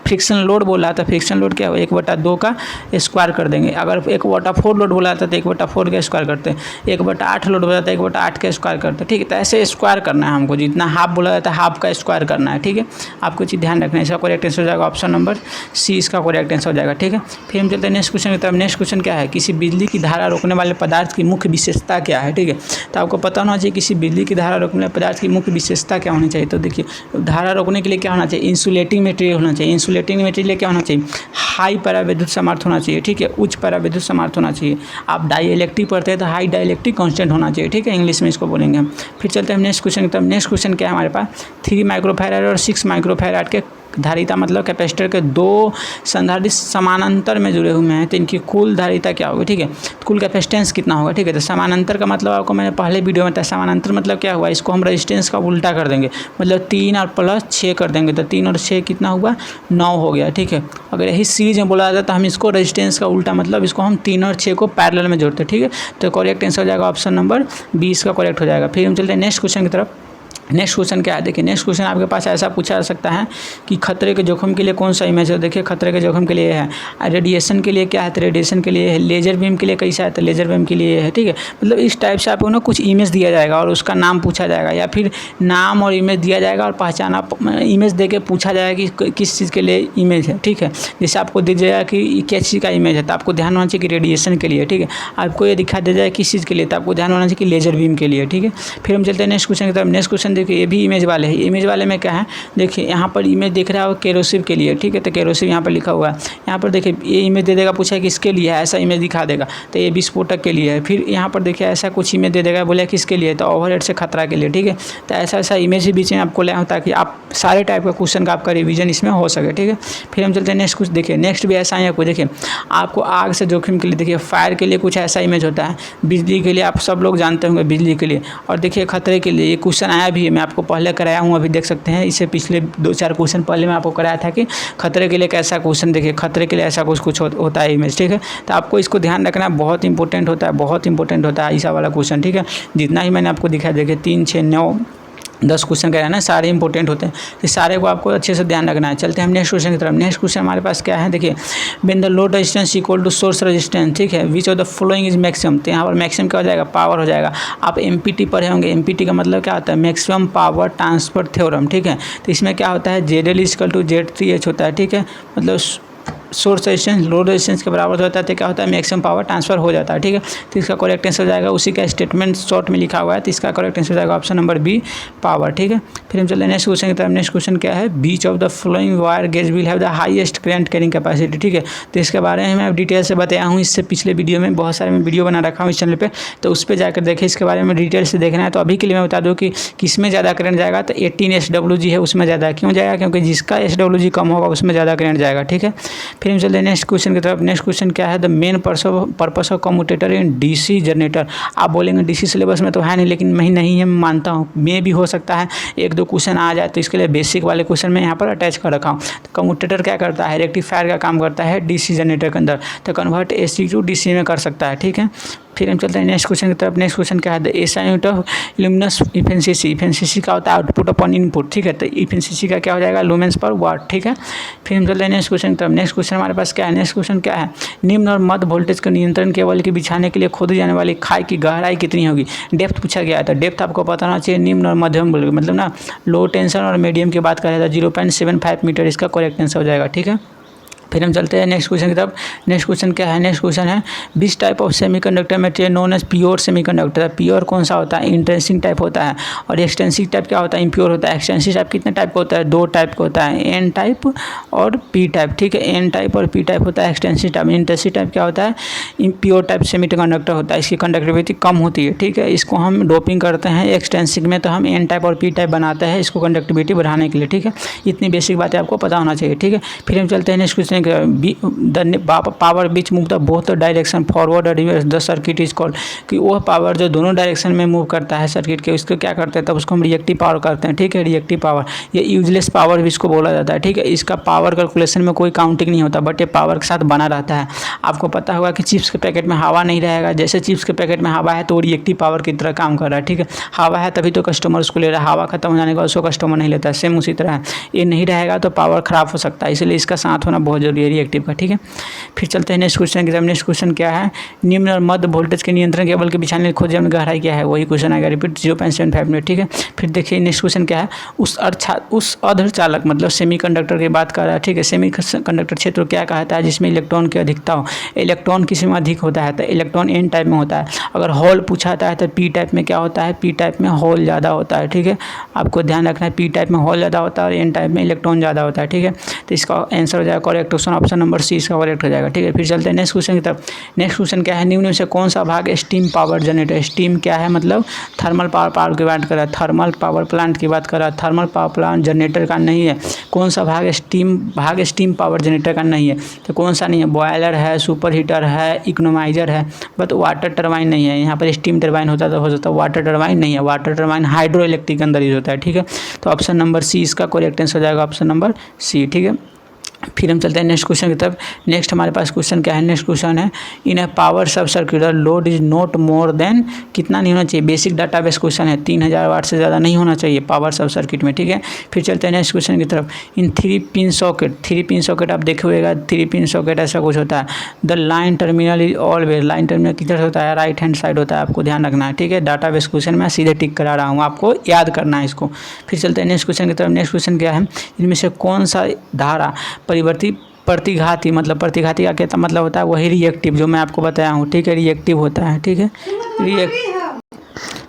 फ्रिक्शन लोड बोला था, फ्रिक्शन लोड क्या हुआ 1/2 का स्क्वायर कर देंगे। अगर 1/4 लोड बोला था तो 1/4 का स्क्वायर करते हैं, 1/8 लोड बोला था 1/8 का स्क्वायर करते हैं, ठीक है। तो ऐसे स्क्वायर करना है हमको, जितना हाफ बोला जाता है हाफ का स्क्वायर करना है, ठीक है। आपको चीज़ ध्यान रखना है, इसका करेक्ट आंसर हो जाएगा ऑप्शन नंबर सी, इसका करेक्ट आंसर हो जाएगा, ठीक है। फिर हम चलते हैं नेक्स्ट क्वेश्चन की तरफ। नेक्स्ट क्वेश्चन क्या है, किसी बिजली की धारा रोकने वाले पदार्थ की मुख्य विशेषता क्या है, ठीक है। तो आपको पता होना चाहिए किसी बिजली की धारा रोकने वाले पदार्थ की मुख्य विशेषता क्या होनी चाहिए। तो देखिए धारा रोकने के लिए क्या होना चाहिए, इंसुलेटिंग मटेरियल होना चाहिए। इंसुलेटिंग मटेरियल क्या होना चाहिए, हाई पराविद्युत सामर्थ्य होना चाहिए, ठीक है, उच्च पराविद्युत सामर्थ्य होना चाहिए। आप डाइइलेक्ट्रिक पढ़ते हैं तो हाई डाइइलेक्ट्रिक कांस्टेंट होना चाहिए, ठीक है, इंग्लिश में इसको बोलेंगे हम। फिर चलते हैं नेक्स्ट क्वेश्चन की तरफ। नेक्स्ट क्वेश्चन क्या है हमारे पास, 3 माइक्रोफैराड और 6 माइक्रोफैराड के धारिता मतलब कैपेसिटर के 2 संधारित्र समानांतर में जुड़े हुए हैं, तो इनकी कुल धारिता क्या होगी, ठीक है, कुल कैपेसिटेंस कितना होगा, ठीक है। तो समानांतर का मतलब आपको मैंने पहले वीडियो में बताया, समानांतर मतलब क्या हुआ, इसको हम रेजिस्टेंस का उल्टा कर देंगे, मतलब 3 और प्लस 6 कर देंगे, तो 3 और 6 कितना हुआ, 9 हो गया, ठीक है। अगर यही सीरीज में बोला जाता तो हम इसको रेजिस्टेंस का उल्टा मतलब इसको हम 3 और 6 को पैरेलल में जोड़ते, ठीक है। तो करेक्ट आंसर हो जाएगा ऑप्शन नंबर 20 का करेक्ट हो जाएगा। फिर हम चलते हैं नेक्स्ट क्वेश्चन की तरफ। नेक्स्ट क्वेश्चन क्या है, देखिए नेक्स्ट क्वेश्चन आपके पास ऐसा पूछा जा सकता है कि खतरे के जोखिम के लिए कौन सा इमेज है। देखिए खतरे के जोखिम के लिए है, रेडिएशन के लिए क्या है, तो रेडिएशन के लिए है, लेजर बीम के लिए कैसा है, तो लेजर बीम के लिए है, ठीक है। मतलब इस टाइप से आपको ना कुछ इमेज दिया जाएगा और उसका नाम पूछा जाएगा, या फिर नाम और इमेज दिया जाएगा और पहचाना इमेज दे के पूछा जाएगा कि किस चीज़ के लिए इमेज है, ठीक है। जैसे आपको दिख जाएगा कि किस चीज़ का इमेज है, तो आपको ध्यान होना चाहिए कि रेडिएशन के लिए, ठीक है। आपको ये दिखा दे जाए किस चीज़ के लिए, तो आपको ध्यान होना चाहिए कि लेजर बीम के लिए, ठीक है। फिर हम चलते हैं नेक्स्ट क्वेश्चन की तरफ। नेक्स्ट क्वेश्चन देखिए ये भी इमेज वाले है। इमेज वाले में क्या है, देखिए यहाँ पर इमेज दिख रहा है केरोसिव के लिए, ठीक है, तो केरोसिव यहाँ पर लिखा हुआ है। यहाँ पर देखिए ये इमेज दे देगा, पूछा है किसके लिए है, ऐसा इमेज दिखा देगा, तो ये विस्फोटक के लिए है। फिर यहाँ पर देखिए ऐसा कुछ इमेज दे देगा, बोले किसके लिए, तो ओवरहेड से खतरा के लिए, ठीक है। तो ऐसा ऐसा इमेज ही बीच में आपको ले आऊँ ताकि आप सारे टाइप का क्वेश्चन का आपका रिविजन इसमें हो सके, ठीक है। फिर हम चलते हैं नेक्स्ट कुछ। देखिए नेक्स्ट भी ऐसा ही आपको, देखिए आपको आग से जोखिम के लिए, देखिए फायर के लिए कुछ ऐसा इमेज होता है, बिजली के लिए आप सब लोग जानते होंगे बिजली के लिए, और देखिए खतरे के लिए ये क्वेश्चन आया भी है, मैं आपको पहले कराया हूँ, अभी देख सकते हैं। इससे पिछले 2-4 क्वेश्चन पहले मैं आपको कराया था कि खतरे के लिए कैसा क्वेश्चन, देखिए खतरे के लिए ऐसा कुछ होता है इमेज, ठीक है। तो आपको इसको ध्यान रखना बहुत इंपॉर्टेंट होता है, बहुत इंपॉर्टेंट होता है ऐसा वाला क्वेश्चन, ठीक है। जितना ही मैंने आपको दिखाया, देखिए 3, 6, 9, 10 क्वेश्चन कह रहा है ना, सारे इंपॉर्टेंट होते हैं, तो सारे को आपको अच्छे से ध्यान रखना है। चलते हैं हम नेक्स्ट क्वेश्चन की तरफ। नेक्स्ट क्वेश्चन हमारे पास क्या है, देखिए when the load resistance equal to source resistance, ठीक है, which of the following is maximum. तो यहाँ पर मैक्सिमम क्या हो जाएगा, पावर हो जाएगा। आप एमपीटी पढ़े होंगे, एमपीटी का मतलब क्या होता है, मैक्सिमम पावर ट्रांसफर थ्योरम, ठीक है। तो इसमें क्या होता है, ZL इक्वल टू Z3H होता है, ठीक है, मतलब सोर्स रेजिस्टेंस लोड रेजिस्टेंस के बराबर होता है, तो क्या होता है, मैक्सिमम पावर ट्रांसफर हो जाता है, ठीक है। तो इसका करेक्ट आंसर हो जाएगा, उसी का स्टेटमेंट शॉर्ट में लिखा हुआ है, तो इसका करेक्ट आंसर हो जाएगा ऑप्शन नंबर बी, पावर, ठीक है। फिर हम चलते हैं नेक्स्ट क्वेश्चन की तरफ। नेक्स्ट क्वेश्चन क्या है, which of the following wire gauge will have the highest current carrying capacity, ठीक है। तो इसके बारे में मैं डिटेल से बताया हूँ, इससे पिछले वीडियो में बहुत सारे मैं वीडियो बना रखा हूँ इस चैनल पर, तो उस पर जाकर देखें, इसके बारे में डिटेल से देखना है। तो अभी के लिए मैं बता दूँ कि किसमें ज़्यादा करंट जाएगा, तो 18 SWG है उसमें ज़्यादा, क्यों जाएगा, क्योंकि जिसका SWG कम होगा उसमें ज़्यादा करंट जाएगा, ठीक है। फिर हम चलते हैं नेक्स्ट क्वेश्चन की तरफ। नेक्स्ट क्वेश्चन क्या है, the main purpose of commutator in DC generator. आप बोलेंगे डीसी सिलेबस में तो है नहीं, लेकिन मैं नहीं है, मानता हूँ, मे भी हो सकता है 1-2 क्वेश्चन आ जाए, तो इसके लिए बेसिक वाले क्वेश्चन मैं यहाँ पर अटैच कर रखा हूँ। तो कम्यूटेटर क्या करता है, रेक्टिफायर का काम करता है डीसी जनरेटर के अंदर, तो कन्वर्ट एसी टू डीसी में कर सकता है, ठीक है। फिर हम चलते हैं नेक्स्ट क्वेश्चन की तरफ। नेक्स्ट क्वेश्चन क्या है, the SI unit of luminous efficiency. Efficiency का होता है आउटपुट अपॉन इनपुट, ठीक है, तो इफिशिएंसी का क्या हो जाएगा, लुमेंस पर वाट, ठीक है। फिर हम चलते हैं नेक्स्ट क्वेश्चन की तरफ। नेक्स्ट क्वेश्चन हमारे पास क्या है, नेक्स्ट क्वेश्चन क्या है, निम्न और मध्य वोल्टेज के नियंत्रण केबल के बिछाने के लिए खोदी जाने वाली खाई की गहराई कितनी होगी। डेप्थ पूछा गया है, तो डेप्थ आपको पता होना चाहिए, निम्न और मध्यम बोल मतलब ना लो टेंशन और मीडियम की बात करें तो 0.75 मीटर इसका करेक्ट आंसर हो जाएगा, ठीक है। फिर हम चलते हैं नेक्स्ट क्वेश्चन की तरफ। नेक्स्ट क्वेश्चन क्या है? नेक्स्ट क्वेश्चन है which type of semiconductor material known as pure semiconductor. Pure कौन सा होता है? इंट्रिंसिक टाइप होता है। और एक्सटेंसिव टाइप क्या होता है? इम्प्योर होता है। एक्सटेंसिव टाइप कितने टाइप का होता है? 2 टाइप का होता है, एन टाइप और पी टाइप। ठीक है, एन टाइप और पी टाइप होता है एक्सटेंसिव टाइप। इंट्रिंसिक टाइप क्या होता है? इम्प्योर टाइप सेमीकंडक्टर होता है, इसकी कंडक्टिविटी कम होती है। ठीक है, इसको हम डोपिंग करते हैं एक्सटेंसिव में, तो हम एन टाइप और पी टाइप बनाते हैं इसको कंडक्टिविटी बढ़ाने के लिए। ठीक है, इतनी बेसिक बातें आपको पता होना चाहिए। ठीक है, फिर हम चलते हैं next question. Power which move the both direction forward और reverse the circuit is called. कि वह पावर जो दोनों डायरेक्शन में मूव करता है सर्किट के, उसको क्या करते हैं? तब उसको हम रिएक्टिव पावर करते हैं। ठीक है, रिएक्टिव पावर, ये यूजलेस पावर भी इसको बोला जाता है। ठीक है, इसका पावर कैलकुलेशन में कोई काउंटिंग नहीं होता, बट ये पावर के साथ बना रहता है। आपको पता होगा कि चिप्स के पैकेट में हवा नहीं रहेगा, जैसे चिप्स के पैकेट में हवा है तो रिएक्टिव पावर की तरह काम कर रहा है। ठीक है, हवा है तभी तो कस्टमर उसको ले रहा है, हवा खत्म हो जाने के बाद उसको कस्टमर नहीं लेता। सेम उसी तरह है, ये नहीं रहेगा तो पावर खराब हो सकता है, इसलिए इसका साथ होना बहुत जरूरी है रिएक्टिव का। ठीक है, फिर चलते हैं नेक्स्ट क्वेश्चन की तरफ। नेक्स्ट क्वेश्चन क्या है? निम्न और मध्य वोल्टेज के नियंत्रण केबल के बिछाने की खोज गहराई क्या है? वही क्वेश्चन आएगा, रिपीट 0.75 मिनट। ठीक है, फिर देखिए नेक्स्ट क्वेश्चन क्या है? उस अर्धचालक मतलब सेमीकंडक्टर की बात कर रहा है। ठीक है, सेमीकंडक्टर क्षेत्र क्या कहता है? जिसमें इलेक्ट्रॉन की अधिकता हो। इलेक्ट्रॉन किस में अधिक होता है? तो इलेक्ट्रॉन एन टाइप में होता है। अगर होल पूछा जाता है तो पी टाइप में क्या होता है? पी टाइप में होल ज़्यादा होता है। ठीक है, आपको ध्यान रखना है, पी टाइप में होल ज़्यादा होता है और एन टाइप में इलेक्ट्रॉन ज़्यादा होता है। ठीक है, तो इसका आंसर हो जाएगा करेक्ट ऑप्शन नंबर सी, इसका करेक्ट हो जाएगा। ठीक है, फिर चलते हैं नेक्स्ट क्वेश्चन की तरफ। नेक्स्ट क्वेश्चन क्या है? निम्न में से कौन सा भाग स्टीम पावर जनरेटर? स्टीम क्या है? मतलब थर्मल पावर की बात कर रहा है, थर्मल पावर प्लांट की बात कर रहा है। थर्मल पावर प्लांट जनरेटर का नहीं है। कौन सा भाग स्टीम पावर जनरेटर का नहीं है? तो कौन सा नहीं है? बॉयलर है, सुपर हीटर है, इकोनोमाइजर है, बट वाटर टरबाइन नहीं है। यहाँ पर स्टीम टरबाइन होता तो हो सकता है, वाटर टरबाइन नहीं है। वाटर टरबाइन हाइड्रो इलेक्ट्रिक के अंदर यूज होता है। ठीक है, तो ऑप्शन नंबर सी इसका करेक्ट आंसर हो जाएगा, ऑप्शन नंबर सी। ठीक है, फिर हम चलते हैं नेक्स्ट क्वेश्चन की तरफ। नेक्स्ट हमारे पास क्वेश्चन क्या है? नेक्स्ट क्वेश्चन है इन ए पावर सब circuit load is not more than, कितना नहीं होना चाहिए? बेसिक डाटाबेस क्वेश्चन है, 3000 वाट से ज़्यादा नहीं होना चाहिए पावर सब सर्किट में। ठीक है, फिर चलते हैं नेक्स्ट क्वेश्चन की तरफ। इन 3 पिन सॉकेट आप देखे हुएगा, 3 पिन सॉकेट ऐसा कुछ होता है। The line terminal is always, line terminal किधर होता है? राइट हैंड साइड होता है, आपको ध्यान रखना है। ठीक है, डाटाबेस क्वेश्चन मैं सीधे टिक करा रहा हूँ, आपको याद करना है इसको। फिर चलते हैं नेक्स्ट क्वेश्चन की तरफ। नेक्स्ट क्वेश्चन क्या है? इनमें से कौन सा धारा प्रतिघाती मतलब प्रतिघाती का क्या मतलब होता है? वही रिएक्टिव जो मैं आपको बताया हूँ। ठीक है, रिएक्टिव होता है। ठीक है,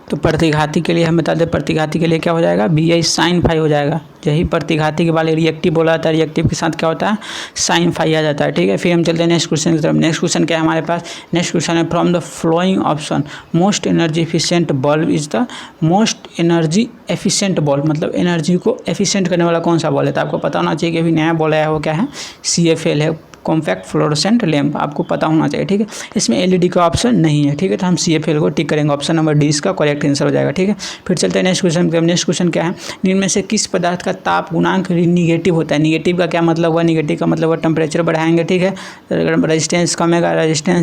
तो प्रतिघाती के लिए हम बता दें, प्रतिघाती के लिए क्या हो जाएगा? BI sin फाई हो जाएगा। यही प्रतिघाती के वाले रिएक्टिव बोला जाता है, रिएक्टिव के साथ क्या होता है? sin फाई आ जाता है। ठीक है, फिर हम चलते हैं नेक्स्ट क्वेश्चन की तरफ। नेक्स्ट क्वेश्चन क्या है हमारे पास? नेक्स्ट क्वेश्चन है from the flowing option most energy efficient bulb is the most energy efficient bulb, मतलब एनर्जी को एफिशिएंट करने वाला कौन सा बल्ब है? तो आपको पता होना चाहिए कि अभी नया बल्ब आया है, वो क्या है? CFL है, कॉम्पैक्ट फ्लोरोसेंट लैम्प, आपको पता होना चाहिए। ठीक है, इसमें LED का ऑप्शन नहीं है। ठीक है, तो हम CFL को टिक करेंगे, ऑप्शन नंबर डी इसका करेक्ट आंसर हो जाएगा। ठीक है, फिर चलते हैं नेक्स्ट क्वेश्चन पे। नेक्स्ट क्वेश्चन क्या है? इनमें से किस पदार्थ का ताप गुणांक निगेटिव होता है? निगेटिव का क्या मतलब हुआ? निगेटिव का मतलब टेम्परेचर बढ़ाएंगे। ठीक है, रेजिस्टेंस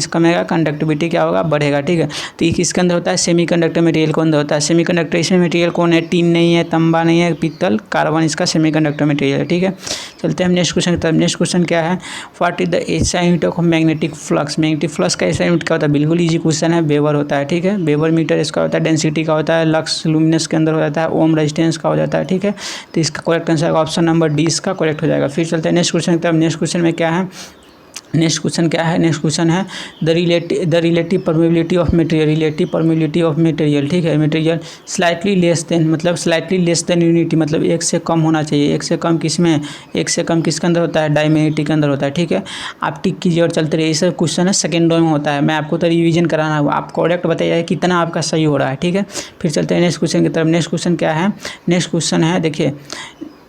कमेगा, कंडक्टिविटी क्या होगा? बढ़ेगा। ठीक है, तो ये किसके अंदर होता है? सेमीकंडक्टर मटेरियल के अंदर होता है। सेमीकंडक्टर इसमें मटेरियल कौन है? टीन नहीं है, तांबा नहीं है, पीतल, कार्बन इसका सेमीकंडक्टर मटेरियल है। ठीक है, चलते हैं हम नेक्स्ट क्वेश्चन की तरफ। नेक्स्ट क्वेश्चन क्या है? What is the SI unit of magnetic flux? Magnetic flux का SI यूनिट क्या होता है? बिल्कुल इजी क्वेश्चन है, वेबर होता है। ठीक है, वेबर मीटर इसका होता है, डेंसिटी का होता है, लक्स लुमिनस के अंदर हो जाता है, ओम रेजिस्टेंस का हो जाता है। ठीक है, तो इसका correct answer option number D इसका करेक्ट हो जाएगा। फिर चलते हैं नेक्स्ट क्वेश्चन की तरफ। नेक्स्ट क्वेश्चन में क्या है? नेक्स्ट क्वेश्चन क्या है? नेक्स्ट क्वेश्चन है the relative permeability of material, relative permeability of material. ठीक है, मटेरियल स्लाइटली लेस देन, मतलब स्लाइटली लेस देन यूनिटी, मतलब 1 से कम होना चाहिए। 1 से कम किस में? 1 से कम किसके अंदर होता है? डायमेग्नेटिक के अंदर होता है। ठीक है, आप टिक कीजिए और चलते रहिए। ये क्वेश्चन है सेकेंड रो में होता है, मैं आपको तो रिवीजन कराना है, आप करेक्ट बताइए कितना आपका सही हो रहा है। ठीक है, फिर चलते हैं नेक्स्ट क्वेश्चन की तरफ। नेक्स्ट क्वेश्चन क्या है? नेक्स्ट क्वेश्चन है देखिए,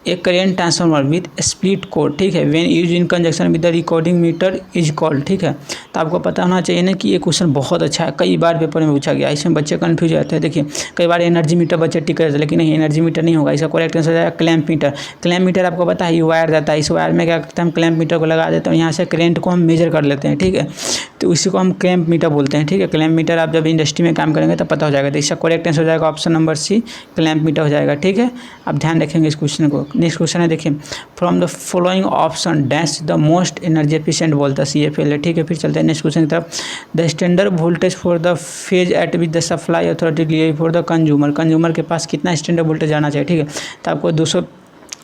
एक current transformer with split code. ठीक है, when use in conjunction with the recording meter is called. ठीक है, तो आपको पता होना चाहिए ना कि ये क्वेश्चन बहुत अच्छा है, कई बार पेपर में पूछा गया, इसमें बच्चे कंफ्यूज हो जाते हैं। देखिए, कई बार एनर्जी मीटर बच्चे टिक करते हैं, लेकिन नहीं, एनर्जी मीटर नहीं होगा, इसका करेक्ट आंसर जाएगा क्लैंप मीटर। क्लैंप मीटर आपको पता है, ये वायर जाता है, इस वायर में क्या करते हैं? हम क्लैंप मीटर को लगा देते हैं, यहाँ से करेंट को हम मेजर कर लेते हैं। ठीक है, तो इसी को हम क्लैंप मीटर बोलते हैं। ठीक है, क्लैंप मीटर आप जब इंडस्ट्री में काम करेंगे तो पता हो जाएगा। तो इसका करेक्ट आंसर हो जाएगा option number C, clamp meter हो जाएगा। ठीक है, आप ध्यान रखेंगे इस क्वेश्चन को। नेक्स्ट क्वेश्चन है देखिए, from the following option dash the most energy efficient बोलता है CFL है। ठीक है, फिर चलते हैं नेक्स्ट क्वेश्चन की तरफ। The standard voltage for the phase at with the supply authority for the consumer, consumer के पास कितना स्टैंडर्ड वोल्टेज आना चाहिए? ठीक है, तो आपको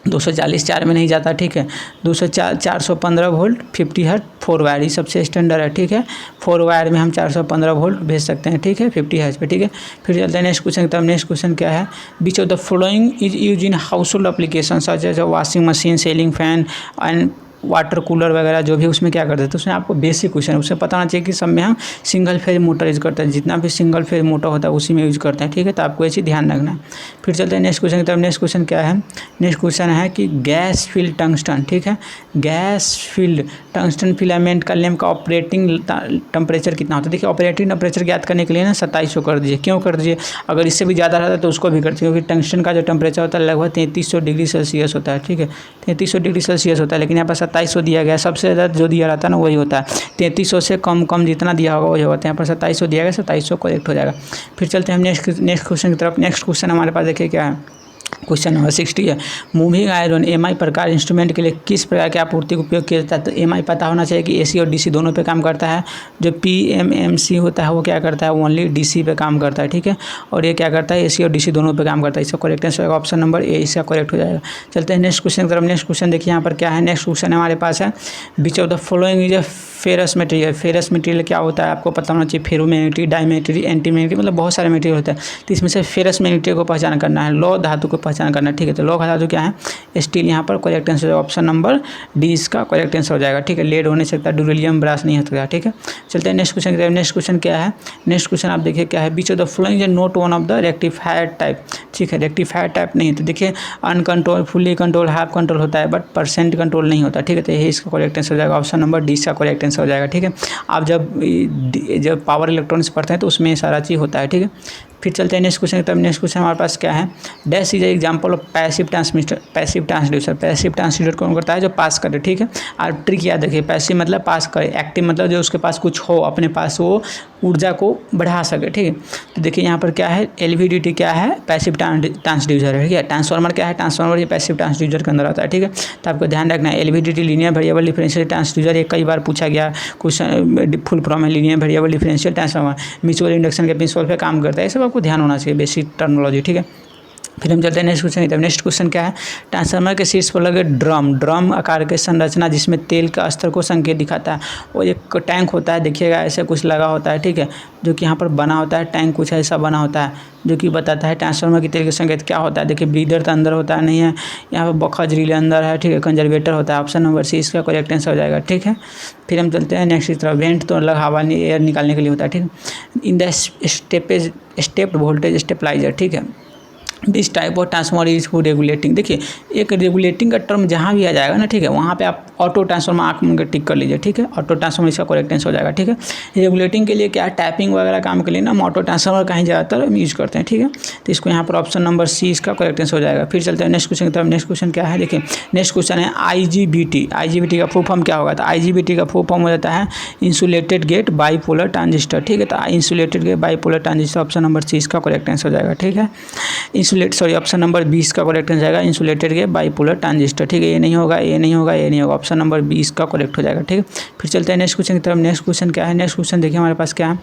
240 4 में नहीं जाता, ठीक है। 415 वोल्ट 50 हर्ट्ज 4 वायर, ये सबसे स्टैंडर्ड है, ठीक है। 4 वायर में हम 415 वोल्ट भेज सकते हैं, ठीक है, 50 हर्ट्ज पे, ठीक है। फिर चलते हैं नेक्स्ट क्वेश्चन की तरफ। नेक्स्ट क्वेश्चन क्या है, which of the following is use in household application such as washing machine, ceiling fan and water cooler वगैरह जो भी उसमें क्या करते हैं, तो उसमें आपको बेसिक क्वेश्चन है, उसमें पता होना चाहिए कि सब में हम सिंगल फेज मोटर यूज़ करते हैं, जितना भी सिंगल फेज मोटर होता है उसी में यूज़ करते हैं, ठीक है। तो आपको ऐसे ध्यान रखना है। फिर चलते हैं नेक्स्ट क्वेश्चन की तरफ। नेक्स्ट क्वेश्चन क्या है, नेक्स्ट क्वेश्चन है कि गैस फिल्ड टंगस्टन, ठीक है, गैस फिल्ड टंगस्टन फिलामेंट का लैम्प का ऑपरेटिंग टेम्परेचर कितना होता है। देखिए ऑपरेटिंग टेम्परेचर ज्ञात करने के लिए ना 2700 कर दीजिए। क्यों कर दीजिए, अगर इससे भी ज़्यादा रहता है तो उसको भी कर दीजिए, क्योंकि टंगस्टन का जो टेम्परेचर होता है लगभग 3300 डिग्री सेल्सियस होता है, ठीक है, 3300 डिग्री सेल्सियस होता है। लेकिन यहाँ पर 2700 दिया गया, सबसे ज़्यादा जो दिया रहता है ना वही होता है, 3300 से कम जितना दिया होगा वही होता है। यहाँ पर 2700 दिया गया, 2700 करेक्ट हो जाएगा। फिर चलते हैं हम नेक्स्ट क्वेश्चन की तरफ। नेक्स्ट क्वेश्चन हमारे पास देखिए क्या है, क्वेश्चन नंबर 60 है, मूविंग आयरन एमआई प्रकार इंस्ट्रूमेंट के लिए किस प्रकार की आपूर्ति का उपयोग किया जाता है। तो एमआई पता होना चाहिए कि एसी और डीसी दोनों पे काम करता है। जो पीएमएमसी होता है वो क्या करता है, ओनली डीसी पे काम करता है, ठीक है। और ये क्या करता है, एसी और डीसी दोनों पे काम करता है। इसका करेक्ट आंसर होगा ऑप्शन नंबर ए, इसका करेक्ट हो जाएगा। चलते हैं नेक्स्ट क्वेश्चन की तरफ। नेक्स्ट क्वेश्चन देखिए यहाँ पर क्या है, नेक्स्ट क्वेश्चन हमारे पास है, which of the following is a ferrous material. Ferrous material क्या होता है आपको पता होना चाहिए, फेरोमैग्नेटिक, डायमैग्नेटिक, एंटीमैग्नेटिक, मतलब बहुत सारे मटेरियल होते हैं। तो इसमें से फेरस मैग्नेटिक को पहचान करना है, लौह धातु को पहचान करना है, ठीक है। तो लौह धातु क्या है, स्टील, यहाँ पर correct answer option number D इसका करेक्ट आंसर हो जाएगा, ठीक है। लेड हो नहीं सकता, ड्यूरेलियम ब्रास नहीं हो सकता, ठीक है। चलते हैं नेक्स्ट क्वेश्चन की तरफ। नेक्स्ट क्वेश्चन क्या है, नेक्स्ट क्वेश्चन आप देखिए क्या है, which of the following is not one of the rectifier type, ठीक है। रेक्टिफायर टाइप नहीं है, तो देखिए uncontrol, fully control, half control होता है, बट परसेंट कंट्रोल नहीं होता, ठीक है। तो यही इसका करेक्ट आंसर हो जाएगा, ऑप्शन नंबर डी इसका करेक्ट आंसर हो जाएगा, ठीक है। आप जब पावर इलेक्ट्रॉनिक्स पढ़ते हैं तो उसमें सारा चीज़ होता है, ठीक है। फिर चलते हैं नेक्स्ट क्वेश्चन की तरफ। नेक्स्ट क्वेश्चन हमारे पास क्या है, dash is example of passive transmitter, passive transducer. Passive transducer कौन करता है, जो पास करे, ठीक है। और ट्रिक याद रखिए, पैसिव मतलब पास करे, एक्टिव मतलब जो उसके पास कुछ हो, अपने पास वो ऊर्जा को बढ़ा सके, ठीक है। तो देखिए यहाँ पर क्या है, एलवीडीटी क्या है, पैसिव ट्रांसड्यूसर है, ठीक है। ट्रांसफार्मर क्या है, ट्रांसफार्मर ये पैसिव ट्रांसड्यूसर के अंदर आता है, ठीक है। तो आपको ध्यान रखना है, LVDT linear variable differential transducer, ये कई बार पूछा गया क्वेश्चन, फुल फॉर्म है linear variable differential transformer, mutual induction के प्रिंसिपल पे काम करता है। ये सब आपको ध्यान होना चाहिए, बेसिक टर्मिनोलॉजी, ठीक है। फिर हम चलते हैं नेक्स्ट क्वेश्चन की तरफ। नेक्स्ट क्वेश्चन क्या है, ट्रांसफार्मर के शीर्ष पर लगे ड्रम आकार के संरचना जिसमें तेल का स्तर को संकेत दिखाता है। और एक टैंक होता है, देखिएगा ऐसे कुछ लगा होता है, ठीक है, जो कि यहाँ पर बना होता है, टैंक कुछ ऐसा बना होता है जो कि बताता है ट्रांसफार्मर की तेल के संकेत क्या होता है। देखिए ब्रीदर तो अंदर होता है, नहीं है, यहाँ पर बखज रिले अंदर है, ठीक है, कंजर्वेटर होता है, ऑप्शन नंबर सी इसका करेक्ट आंसर हो जाएगा, ठीक है। फिर हम चलते हैं नेक्स्ट की तरफ। वेंट तो अलग हवा एयर निकालने के लिए होता है, ठीक है। In the stepped voltage stabiliser, ठीक है, this type of transformer is for regulating. देखिए एक रेगुलेटिंग का टर्म जहाँ भी आ जाएगा ना, ठीक है, वहाँ पे आप ऑटो ट्रांसफार्मर आँख में टिक कर लीजिए, ठीक है। ऑटो ट्रांसफार्मर इसका करेक्ट आंसर हो जाएगा, ठीक है। रेगुलेटिंग के लिए क्या, टैपिंग वगैरह काम के लिए ना हम ऑटो ट्रांसफार्मर का ही ज़्यादातर यूज़ करते हैं, ठीक है। तो इसको यहाँ पर ऑप्शन नंबर सी इसका करेक्ट आंसर हो जाएगा। फिर चलते हैं नेक्स्ट क्वेश्चन की तरफ। नेक्स्ट क्वेश्चन क्या है, देखिए नेक्स्ट क्वेश्चन है IGBT। IGBT का फुल फॉर्म क्या होगा, तो IGBT का फुल फॉर्म हो जाता है इंसुलेटेड गेट बाईपोलर ट्रांजिस्टर, ठीक है। तो insulated gate bipolar transistor, option number C इसका करेक्ट आंसर हो जाएगा, ठीक है। ऑप्शन नंबर 20 का करेक्ट आंसर जाएगा इंसुलेटेड के बाईपोलर ट्रांजिस्टर, ठीक है। ये नहीं होगा, ये नहीं होगा, ये नहीं होगा, ऑप्शन नंबर 20 का करेक्ट हो जाएगा, ठीक है। फिर चलते हैं नेक्स्ट क्वेश्चन की तरफ। नेक्स्ट क्वेश्चन क्या है, नेक्स्ट क्वेश्चन देखिए हमारे पास क्या है।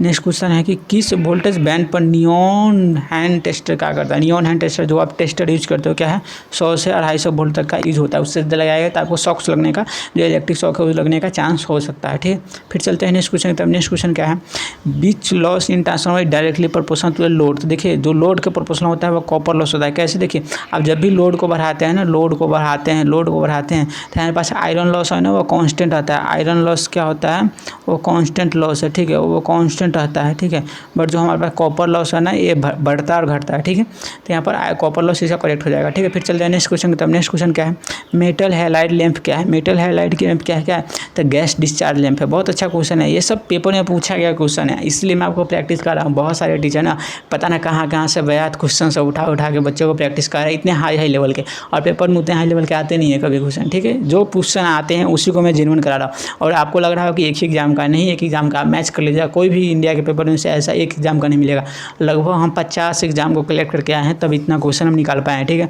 नेक्स्ट क्वेश्चन है कि किस वोल्टेज बैंड पर नियॉन हैंड टेस्टर क्या करता है। नियॉन हैंड टेस्टर जो आप टेस्टर यूज करते हो क्या है, 100 से 250 वोल्ट तक का यूज होता है। उससे लगाएगा तो आपको शॉक्स लगने का, जो इलेक्ट्रिक शॉक है उस लगने का चांस हो सकता है, ठीक है। फिर चलते हैं नेक्स्ट क्वेश्चन की तरफ। नेक्स्ट क्वेश्चन क्या है, which loss in transformer directly proportional to the load. तो देखिए जो लोड के प्रोपोर्शनल होता है वो कॉपर लॉस होता है। कैसे, देखिए आप जब भी लोड को बढ़ाते हैं ना, लोड को बढ़ाते हैं तो हमारे पास आयरन लॉस है ना, वो कांस्टेंट आता है। आयरन लॉस क्या होता है, वो कांस्टेंट लॉस है, ठीक है, वो कांस्टेंट रहता है, ठीक है। बट जो हमारे पास कॉपर लॉस है ना, ये बढ़ता और घटता है, ठीक है। तो यहाँ पर कॉपर लॉस इसका करेक्ट हो जाएगा, ठीक है। फिर चल जाए नेक्स्ट क्वेश्चन की तरफ। नेक्स्ट क्वेश्चन क्या है, मेटल हैलाइड लैंप क्या है। मेटल हैलाइड की लैंप क्या है, तो गैस डिस्चार्ज लैंप है। बहुत अच्छा क्वेश्चन है, ये सब पेपर में पूछा गया क्वेश्चन है, इसलिए मैं आपको प्रैक्टिस कर रहा हूँ। बहुत सारे टीचर ना पता ना कहाँ से बयात क्वेश्चन सब उठा के बच्चों को प्रैक्टिस कर रहे हैं, इतने हाई लेवल के, और पेपर में उतने हाई लेवल के आते नहीं है कभी क्वेश्चन, ठीक है। जो क्वेश्चन आते हैं उसी को मैं जेन्युइन करा रहा हूँ। और आपको लग रहा हो कि एक ही एग्जाम का, नहीं, एक एग्जाम का मैच कर लीजिएगा। कोई भी इंडिया के पेपर में से ऐसा एक एग्जाम का नहीं मिलेगा। लगभग हम 50 एग्जाम को कलेक्ट करके आए हैं, तब इतना क्वेश्चन हम निकाल पाए हैं, ठीक है।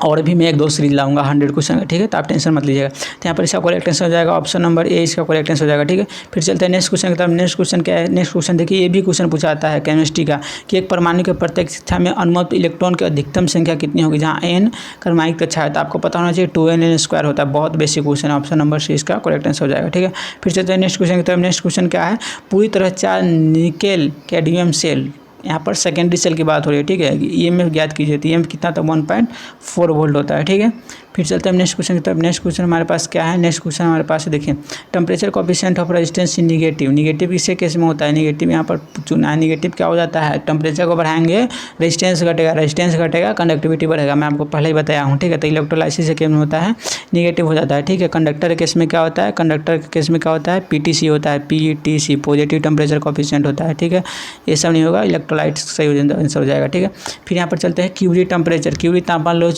और भी मैं 1-2 सीरीज लाऊंगा 100 क्वेश्चन का, ठीक है, तो आप टेंशन मत लीजिएगा। तो यहाँ पर इसका करेक्ट आंसर हो जाएगा ऑप्शन नंबर ए, इसका करेक्ट आंसर हो जाएगा, ठीक है। फिर चलते हैं नेक्स्ट क्वेश्चन की तरफ। नेक्स्ट क्वेश्चन क्या है? नेक्स्ट क्वेश्चन देखिए, ये भी क्वेश्चन पूछा आता है केमिस्ट्री का कि एक परमाणु के प्रत्येक कक्षा में अनुमत इलेक्ट्रॉन की अधिकतम संख्या कितनी होगी, जहाँ n क्रमांकित कक्षा है, तो आपको पता होना चाहिए 2n² होता है। बहुत बेसिक क्वेश्चन है, ऑप्शन नंबर सी इसका करेक्ट आंसर हो जाएगा, ठीक है। फिर चलते हैं नेक्स्ट क्वेश्चन की तरफ। नेक्स्ट क्वेश्चन क्या है? पूरी तरह 4 निकेल कैडमियम सेल, यहाँ पर सेकेंडरी सेल की बात हो रही है, ठीक है। ईएमएफ ज्ञात कीजिए, तो ईएमएफ कितना था? 1.4 वोल्ट होता है, ठीक है। फिर चलते हैं नेक्स्ट क्वेश्चन की तरफ। नेक्स्ट क्वेश्चन हमारे पास क्या है? नेक्स्ट क्वेश्चन हमारे पास है, देखिए, temperature coefficient of resistance in negative. Negative किससे केस में होता है? निगेटिव यहाँ पर चुना है। निगेटिव क्या हो जाता है? टेम्परेचर को बढ़ाएंगे रेजिस्टेंस घटेगा, रेजिस्टेंस घटेगा कंडक्टिविटी बढ़ेगा। मैं आपको पहले ही बताया हूँ, ठीक है। तो इलेक्ट्रोलाइसिस के केस में होता है निगेटिव हो जाता है, ठीक है। कंडक्टर के केस में क्या होता है? कंडक्टर के केस में क्या होता है? PTC होता है, PTC पॉजिटिव टेम्परेचर कोएफिशिएंट होता है, ठीक है। ये सब नहीं होगा, इलेक्ट्रोलाइट सही आंसर हो जाएगा, ठीक है। फिर यहाँ पर चलते हैं क्यूरी टेम्परेचर। क्यूरी तापमान लो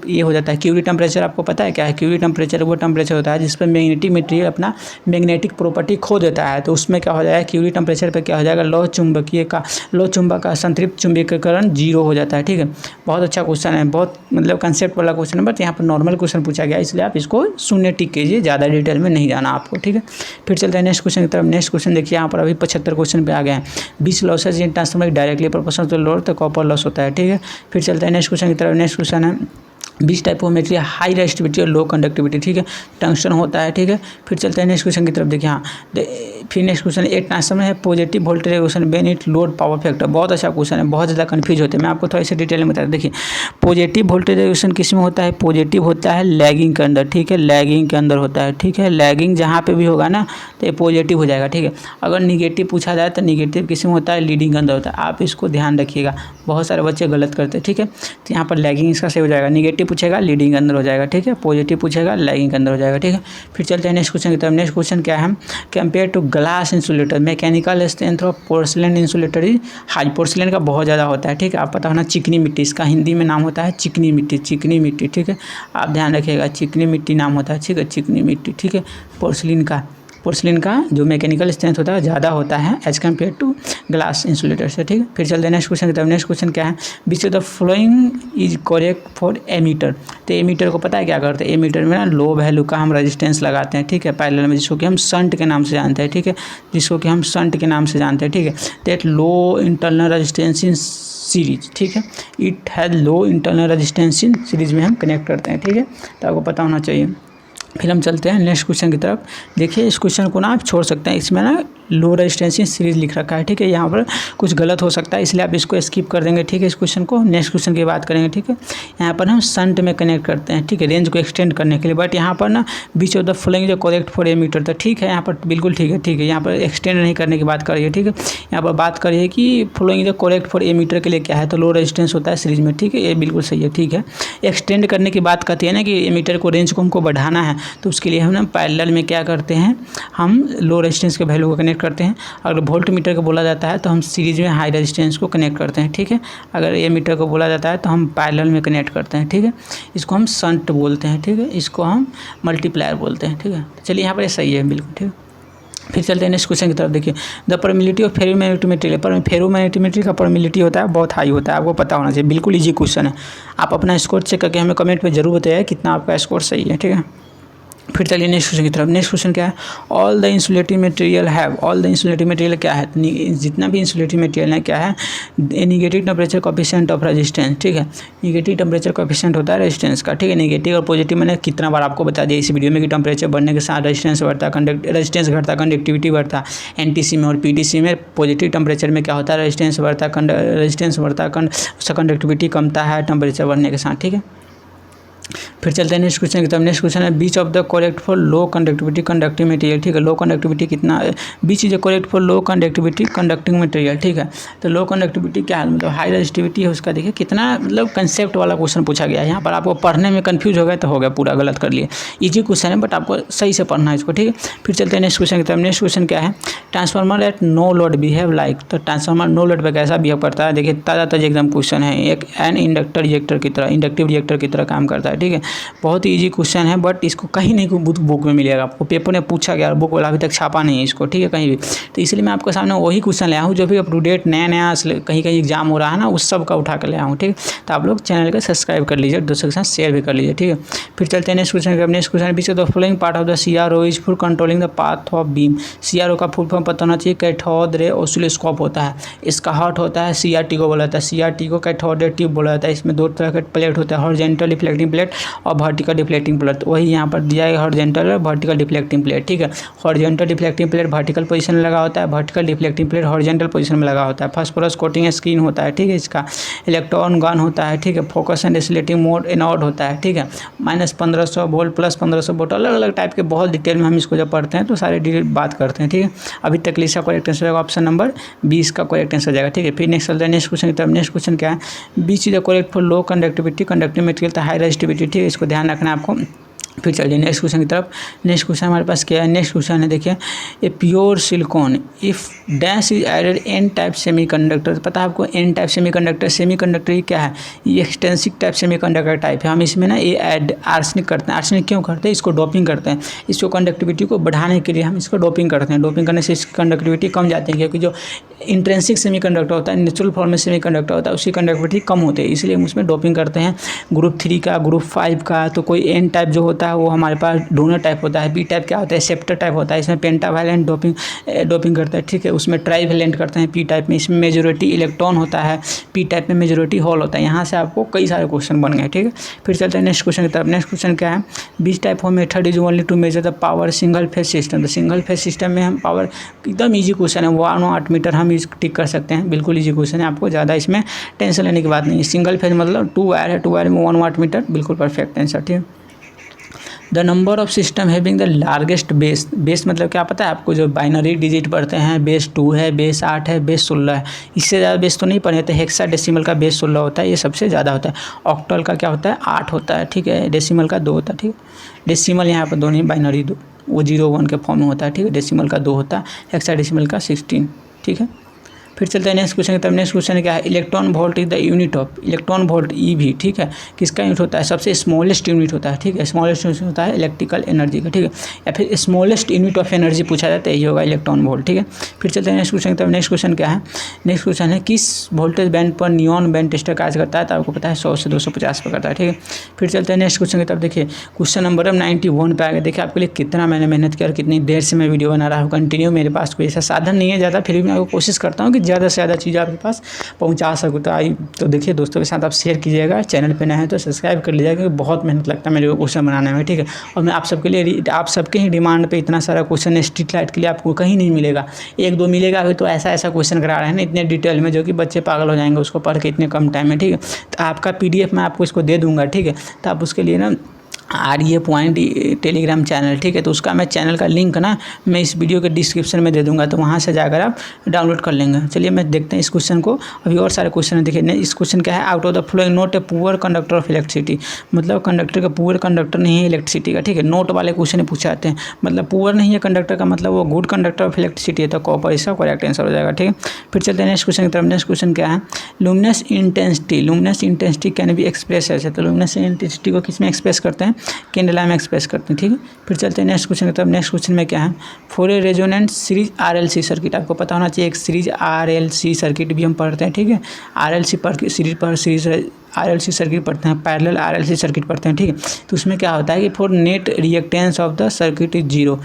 ये हो जाता है। क्यूरी टेम्परेचर आपको पता है क्या है? क्यूरी टेम्परेचर वो टेम्परेचर होता है जिस पर मैग्नेटिक मटेरियल अपना मैग्नेटिक प्रॉपर्टी खो देता है, तो उसमें क्या हो जाएगा? क्यूरी टेम्परेचर पे क्या हो जाएगा? लौह चुंबक का संतृप्त चुंबकीकरण 0 हो जाता है, ठीक है। बहुत अच्छा क्वेश्चन है, बहुत मतलब कंसेप्ट वाला क्वेश्चन है, बट यहाँ पर नॉर्मल क्वेश्चन पूछा गया, इसलिए आप इसको शून्य टिक कीजिए, ज़्यादा डिटेल में नहीं जाना आपको, ठीक है। फिर चलते हैं नेक्स्ट क्वेश्चन की तरफ। नेक्स्ट क्वेश्चन देखिए, यहाँ पर अभी 75 क्वेश्चन पे आ गए हैं। 20 losses in transformer directly proportional to load, तो कॉपर लॉस होता है, ठीक है। फिर चलते हैं नेक्स्ट क्वेश्चन की तरफ। नेक्स्ट क्वेश्चन है 20 type of material high resistivity और लो कंडक्टिविटी, ठीक है। टंगस्टन होता है, ठीक है। फिर चलते हैं नेक्स्ट क्वेश्चन की तरफ। देखिए, हाँ, फिर नेक्स्ट क्वेश्चन एक ट्रांसफार्मर है positive voltage regulation when it load power factor. बहुत अच्छा क्वेश्चन है, बहुत ज़्यादा कंफ्यूज होते हैं, मैं आपको थोड़ा सी डिटेल में बता दूँ। देखिए, पॉजिटिव वोल्टेज रेगुलेशन किस में होता है? पॉजिटिव होता है लैगिंग के अंदर, ठीक है, लैगिंग के अंदर होता है, ठीक है। लैगिंग जहाँ पे भी होगा ना, तो ये पॉजिटिव हो जाएगा, ठीक है। अगर निगेटिव पूछा जाए तो निगेटिव किस में होता है? लीडिंग के अंदर होता है। आप इसको ध्यान रखिएगा, बहुत सारे बच्चे गलत करते हैं, ठीक है। तो यहाँ पर लैगिंग इसका सही हो जाएगा। निगेटिव पूछेगा लीडिंग के अंदर हो जाएगा, ठीक है। पॉजिटिव पूछेगा लैगिंग के अंदर हो जाएगा, ठीक है। फिर चलते हैं नेक्स्ट क्वेश्चन की तरफ। नेक्स्ट क्वेश्चन क्या है? Compare to glass insulator mechanical strength of porcelain insulator is high. Porcelain का बहुत ज़्यादा होता है, ठीक है। आप पता होना चिकनी मिट्टी, इसका हिंदी में नाम होता है चिकनी मिट्टी, चिकनी मिट्टी, ठीक है। आप ध्यान रखिएगा, चिकनी मिट्टी नाम होता है, ठीक है, चिकनी मिट्टी, ठीक है। पोर्सिलेन का जो मैकेनिकल स्ट्रेंथ होता है ज़्यादा होता है as compare to glass insulator से, ठीक है। फिर चलते हैं नेक्स्ट क्वेश्चन की तरफ। नेक्स्ट क्वेश्चन क्या है? Which of the following is correct for ammeter. तो एमीटर को पता है क्या करते हैं? एमीटर में ना लो वैल्यू का हम रेजिस्टेंस लगाते हैं, ठीक है, पैरेलल में, जिसको कि हम शंट के नाम से जानते हैं, ठीक है, जिसको कि हम शंट के नाम से जानते हैं, ठीक है। That low internal resistance in series, ठीक है, it has low internal resistance in series में हम कनेक्ट करते हैं, ठीक है, तो आपको पता होना चाहिए। फिर हम चलते हैं नेक्स्ट क्वेश्चन की तरफ। देखिए, इस क्वेश्चन को ना आप छोड़ सकते हैं, इसमें ना लो रेजिस्टेंस सीरीज लिख रखा है, ठीक है। यहाँ पर कुछ गलत हो सकता है, इसलिए आप इसको स्किप कर देंगे, ठीक है, इस क्वेश्चन को। नेक्स्ट क्वेश्चन की बात करेंगे, ठीक है। यहाँ पर हम शंट में कनेक्ट करते हैं, ठीक है, रेंज को एक्सटेंड करने के लिए, बट यहाँ पर ना बीच ऑफ द फॉलोइंग जो करेक्ट फॉर एमीटर, तो ठीक है, यहाँ पर बिल्कुल ठीक है, ठीक है। यहाँ पर एक्सटेंड नहीं करने की बात करिए, ठीक है। यहाँ पर बात करिए कि फॉलोइंग जो करेक्ट फॉर एमीटर के लिए क्या है, तो लो रेजिस्टेंस होता है सीरीज में, ठीक है, ये बिल्कुल सही है, ठीक है। एक्सटेंड करने की बात करती है ना कि एमीटर को रेंज को हमको बढ़ाना है, तो उसके लिए हम ना पैरेलल में क्या करते हैं? हम लो रेजिस्टेंस के वैल्यू को कनेक्ट करते हैं। अगर वोल्ट मीटर को बोला जाता है तो हम सीरीज में हाई रेजिस्टेंस को कनेक्ट करते हैं, ठीक है। अगर ए मीटर को बोला जाता है तो हम पैरेलल में कनेक्ट करते हैं, ठीक है। इसको हम शंट बोलते हैं, ठीक है, इसको हम मल्टीप्लायर बोलते हैं, ठीक है। चलिए, यहाँ पर ये सही है, बिल्कुल ठीक है। फिर चलते हैं नेक्स्ट क्वेश्चन की तरफ। देखिए, the permeability of ferromagnetic material, पर फेरोमैग्नेटिक मटेरियल का परमिलिटी होता है बहुत हाई होता है, आपको पता होना चाहिए, बिल्कुल ईजी क्वेश्चन है। आप अपना स्कोर चेक करके हमें कमेंट पे जरूर बताइए कितना आपका स्कोर सही है, ठीक है। फिर चलिए नेक्स्ट क्वेश्चन की तरफ। नेक्स्ट क्वेश्चन क्या है? All the insulating material have, all the insulating material क्या है? जितना भी इंसुलेटिंग मटेरियल है क्या है? Negative temperature coefficient of resistance, ठीक है। निगेटिव टेम्परेचर कोएफिशिएंट होता है रेजिस्टेंस का, ठीक है। निगेटिव और पॉजिटिव मैंने कितना बार आपको बता दिया इस वीडियो में कि टेम्परेचर बढ़ने के साथ रेजिस्टेंस बढ़ता है, रेजिस्टेंस घटता, कंडक्टिविटी बढ़ता। एनटीसी में और पीटीसी में पॉजिटिव टेम्परेचर में क्या होता है? रेजिस्टेंस बढ़ता, रेजिस्टेंस बढ़ता, उसका कंडक्टिविटी कमता है टेम्परेचर बढ़ने के साथ, ठीक है। फिर चलते हैं नेक्स्ट क्वेश्चन की तरफ। नेक्स्ट क्वेश्चन है which of the correct for low conductivity conducting material, ठीक है। लो कंडक्टिविटी कितना, which is correct for low conductivity conducting material, ठीक है। तो लो कंडक्टिविटी क्या है? मतलब हाई रेजिस्टिविटी है उसका। देखिए कितना मतलब कंसेप्ट वाला क्वेश्चन पूछा गया है। यहाँ पर आपको पढ़ने में कंफ्यूज हो गया तो हो गया, पूरा गलत कर लिए। ईजी क्वेश्चन है बट आपको सही से पढ़ना है इसको, ठीक है। फिर चलते हैं नेक्स्ट क्वेश्चन की तरफ। नेक्स्ट क्वेश्चन क्या है? Transformer at no load behave like, तो ट्रांसफार्मर नो लोड पर कैसा बिहेव करता है? देखिए ताज़ा एकदम क्वेश्चन है, एक एन इंडक्टर रिएक्टर की तरह, इंडक्टिव रिएक्टर की तरह काम करता है, ठीक है। बहुत ही ईजी क्वेश्चन है, बट इसको कहीं नहीं बुक में मिलेगा आपको, पेपर में पूछा गया, बुक वाला अभी तक छापा नहीं है इसको, ठीक है, कहीं भी। तो इसलिए मैं आपके सामने वही क्वेश्चन ले आया हूँ जो भी अप टू डेट नया कहीं कहीं एग्जाम हो रहा है ना, उस सब का उठा कर ले आया हूँ, ठीक है। तो आप लोग चैनल को सब्सक्राइब कर लीजिए, दोस्तों के साथ शेयर भी कर लीजिए, ठीक है। फिर चलते हैं next question. Next question beach the following part of the CRO is for controlling the path of beam. CRO का फुल फॉर्म पता होना चाहिए, कैथोड रे ऑसिलोस्कोप होता है। इसका हार्ट होता है CRT को बोला जाता है, CRT को कैथोड रे ट्यूब बोला जाता है। इसमें दो तरह के प्लेट होता है, हॉरिजॉन्टल डिफ्लेक्टिंग प्लेट और वर्टिकल डिफ्लेक्टिंग प्लेट। वही यहाँ पर दिया है हॉरिजॉन्टल और वर्टिकल डिफ्लेक्टिंग प्लेट, ठीक है। Horizontal deflecting plate vertical position में लगा होता है, vertical deflecting plate horizontal position में लगा होता है। फास्फोरस कोटिंग स्क्रीन होता है, ठीक है। इसका इलेक्ट्रॉन गन होता है, ठीक है। फोकस एंड रेसिलेटिंग मोड एनोड होता है, ठीक है। -1500 वोल्ट प्लस 1500 वोल्ट, अलग अलग टाइप के बहुत डिटेल में हम इसको जब पढ़ते हैं तो सारे डिटेल बात करते हैं, ठीक है। अभी तक इसका करेक्ट आंसर होगा ऑप्शन नंबर 20 का करेक्ट आंसर हो जाएगा, ठीक है। फिर नेक्स्ट चलते हैं नेक्स्ट क्वेश्चन की तरफ। नेक्स्ट क्वेश्चन क्या है, which is the correct for low conductivity, conductive material high resistivity, ठीक है। इसको ध्यान रखना है आपको। फिर चलिए नेक्स्ट क्वेश्चन की तरफ। नेक्स्ट क्वेश्चन हमारे पास क्या है, नेक्स्ट क्वेश्चन है देखिए, a pure silicon if dash is added N type semiconductor. पता है आपको एन टाइप सेमीकंडक्टर, सेमीकंडक्टर ही क्या है, ये एक्सटेंसिव टाइप सेमीकंडक्टर टाइप है। हम इसमें ना ये ऐड आर्सेनिक करते हैं। आर्सेनिक क्यों करते हैं, इसको डोपिंग करते हैं, इसको कंडक्टिविटी को बढ़ाने के लिए हम इसको डोपिंग करते हैं। डोपिंग करने से इसकी कंडक्टिविटी कम जाती है, क्योंकि जो इंट्रेंसिक सेमीकंडक्टर होता है, नेचुरल फॉर्म में सेमीकंडक्टर होता है, उसकी कंडक्टिविटी कम होती है, इसलिए हम उसमें डोपिंग करते हैं। ग्रुप 3 का, ग्रुप 5 का, तो कोई एन टाइप जो होता है वो हमारे पास डोनर टाइप होता है। बी टाइप क्या होता है, सेप्टर टाइप होता है, इसमें पेंटावैलेंट डोपिंग करता है, ठीक है। उसमें ट्राईवैलेंट करते हैं पी टाइप में, इसमें मेजोरिटी इलेक्ट्रॉन होता है, पी टाइप में मेजोरिटी होल होता है। यहाँ से आपको कई सारे क्वेश्चन बन गए, ठीक है। फिर चलते हैं नेक्स्ट क्वेश्चन की तरफ। नेक्स्ट क्वेश्चन क्या है, which type of method is only to measure the power single phase system. तो सिंगल फेज सिस्टम में हम पावर, एकदम ईजी क्वेश्चन है, 1 वाट मीटर हम इस टिक कर सकते हैं, बिल्कुल ईजी क्वेश्चन है, आपको ज़्यादा इसमें टेंशन लेने की बात नहीं है। सिंगल फेज मतलब 2 वायर है, 2 वायर में 1 वाट मीटर, बिल्कुल परफेक्ट आंसर, ठीक है। The number of system having the largest base, base मतलब क्या पता है आपको, जो बाइनरी डिजिट पढ़ते हैं, बेस 2 है, बेस 8 है, बेस 16 है, इससे ज़्यादा बेस तो नहीं पढ़े थे। हेक्साडेसिमल का बेस 16 होता है, ये सबसे ज़्यादा होता है। ऑक्टल का क्या होता है, 8 होता है, ठीक है। डेसिमल का 2 होता है, ठीक है। डेसिमल यहाँ पर 2 नहीं, बाइनरी 2, वो 0 1 के फॉर्म में होता है, ठीक है। डेसिमल का 2 होता है, हेक्साडेसिमल का 16, ठीक है। फिर चलते हैं नेक्स्ट क्वेश्चन की तरफ। नेक्स्ट क्वेश्चन क्या है, electron volt is the unit of, electron volt EV, ठीक है, किसका यूनिट होता है, सबसे स्मॉलेस्ट यूनिट होता है, ठीक है। स्मॉलेस्ट यूनिट होता है इलेक्ट्रिकल एनर्जी का, ठीक है। या फिर स्मॉलेस्ट यूनिट ऑफ एनर्जी पूछा जाता है, यही होगा इलेक्ट्रॉन वोल्ट, ठीक है। फिर चलते हैं नेक्स्ट क्वेश्चन की तरफ। नेक्स्ट क्वेश्चन क्या है, नेक्स्ट क्वेश्चन है किस वोल्टेज बैंड पर नियॉन बैंड टेस्टर कार्य करता है, तो आपको पता है 100 से 250 पर करता है, ठीक है। फिर चलते हैं नेक्स्ट क्वेश्चन की तरफ। देखिए क्वेश्चन नंबर 91 पे आ गया। देखिए आपके लिए कितना मैंने मेहनत किया और कितनी देर से मैं वीडियो बना रहा हूँ कंटिन्यू। मेरे पास कोई ऐसा साधन नहीं है ज़्यादा, फिर भी मैं कोशिश करता हूँ कि ज़्यादा से ज़्यादा चीज़ आपके पास पहुंचा सकूँ। तो देखिए दोस्तों के साथ आप शेयर कीजिएगा, चैनल पे नए हैं तो सब्सक्राइब कर लीजिएगा, क्योंकि बहुत मेहनत लगता है मेरे को क्वेश्चन बनाने में, ठीक है। और मैं आप सबके लिए, आप सबके ही डिमांड पे इतना सारा क्वेश्चन स्ट्रीट लाइट के लिए आपको कहीं नहीं मिलेगा, 1-2 मिलेगा। अभी तो ऐसा क्वेश्चन करा रहे हैं ना इतने डिटेल में, जो कि बच्चे पागल हो जाएंगे उसको पढ़ के इतने कम टाइम में, ठीक है। तो आपका PDF मैं आपको इसको दे दूँगा, ठीक है। तो आप उसके लिए ना RA पॉइंट टेलीग्राम चैनल, ठीक है, तो उसका मैं चैनल का लिंक ना मैं इस वीडियो के डिस्क्रिप्शन में दे दूंगा, तो वहाँ से जाकर आप डाउनलोड कर लेंगे। चलिए मैं देखते हैं इस क्वेश्चन को। अभी और सारे क्वेश्चन देखिए। इस क्वेश्चन क्या है, out of the flowing note a poor conductor of electricity, मतलब कंडक्टर का पुअर कंडक्टर नहीं है इलेक्ट्रिसिटी का, ठीक है। नोट वाले क्वेश्चन पूछे जाते हैं, मतलब पुअर नहीं है कंडक्टर का, मतलब वो गुड कंडक्टर ऑफ इलेक्ट्रिसिटी है, तो कॉपर इसका करेक्ट आंसर हो जाएगा, ठीक है। फिर चलते हैं नेक्स्ट क्वेश्चन की तरफ। नेक्स्ट क्वेश्चन क्या है, luminous intensity can be express ऐसे, तो लुमिनस इंटेंसिटी को किस में एक्सप्रेस करते हैं, कैंडेला में एक्सप्रेस करते हैं, ठीक है। फिर चलते हैं नेक्स्ट क्वेश्चन की तरफ। नेक्स्ट क्वेश्चन में क्या है, for a resonant series RLC circuit, आपको पता होना चाहिए एक सीरीज RLC सर्किट भी हम पढ़ते हैं, ठीक है। RLC पर सीरीज RLC सर्किट पढ़ते हैं, पैरेलल RLC सर्किट पढ़ते हैं, ठीक है। तो उसमें क्या होता है कि for net reactance of the circuit is 0,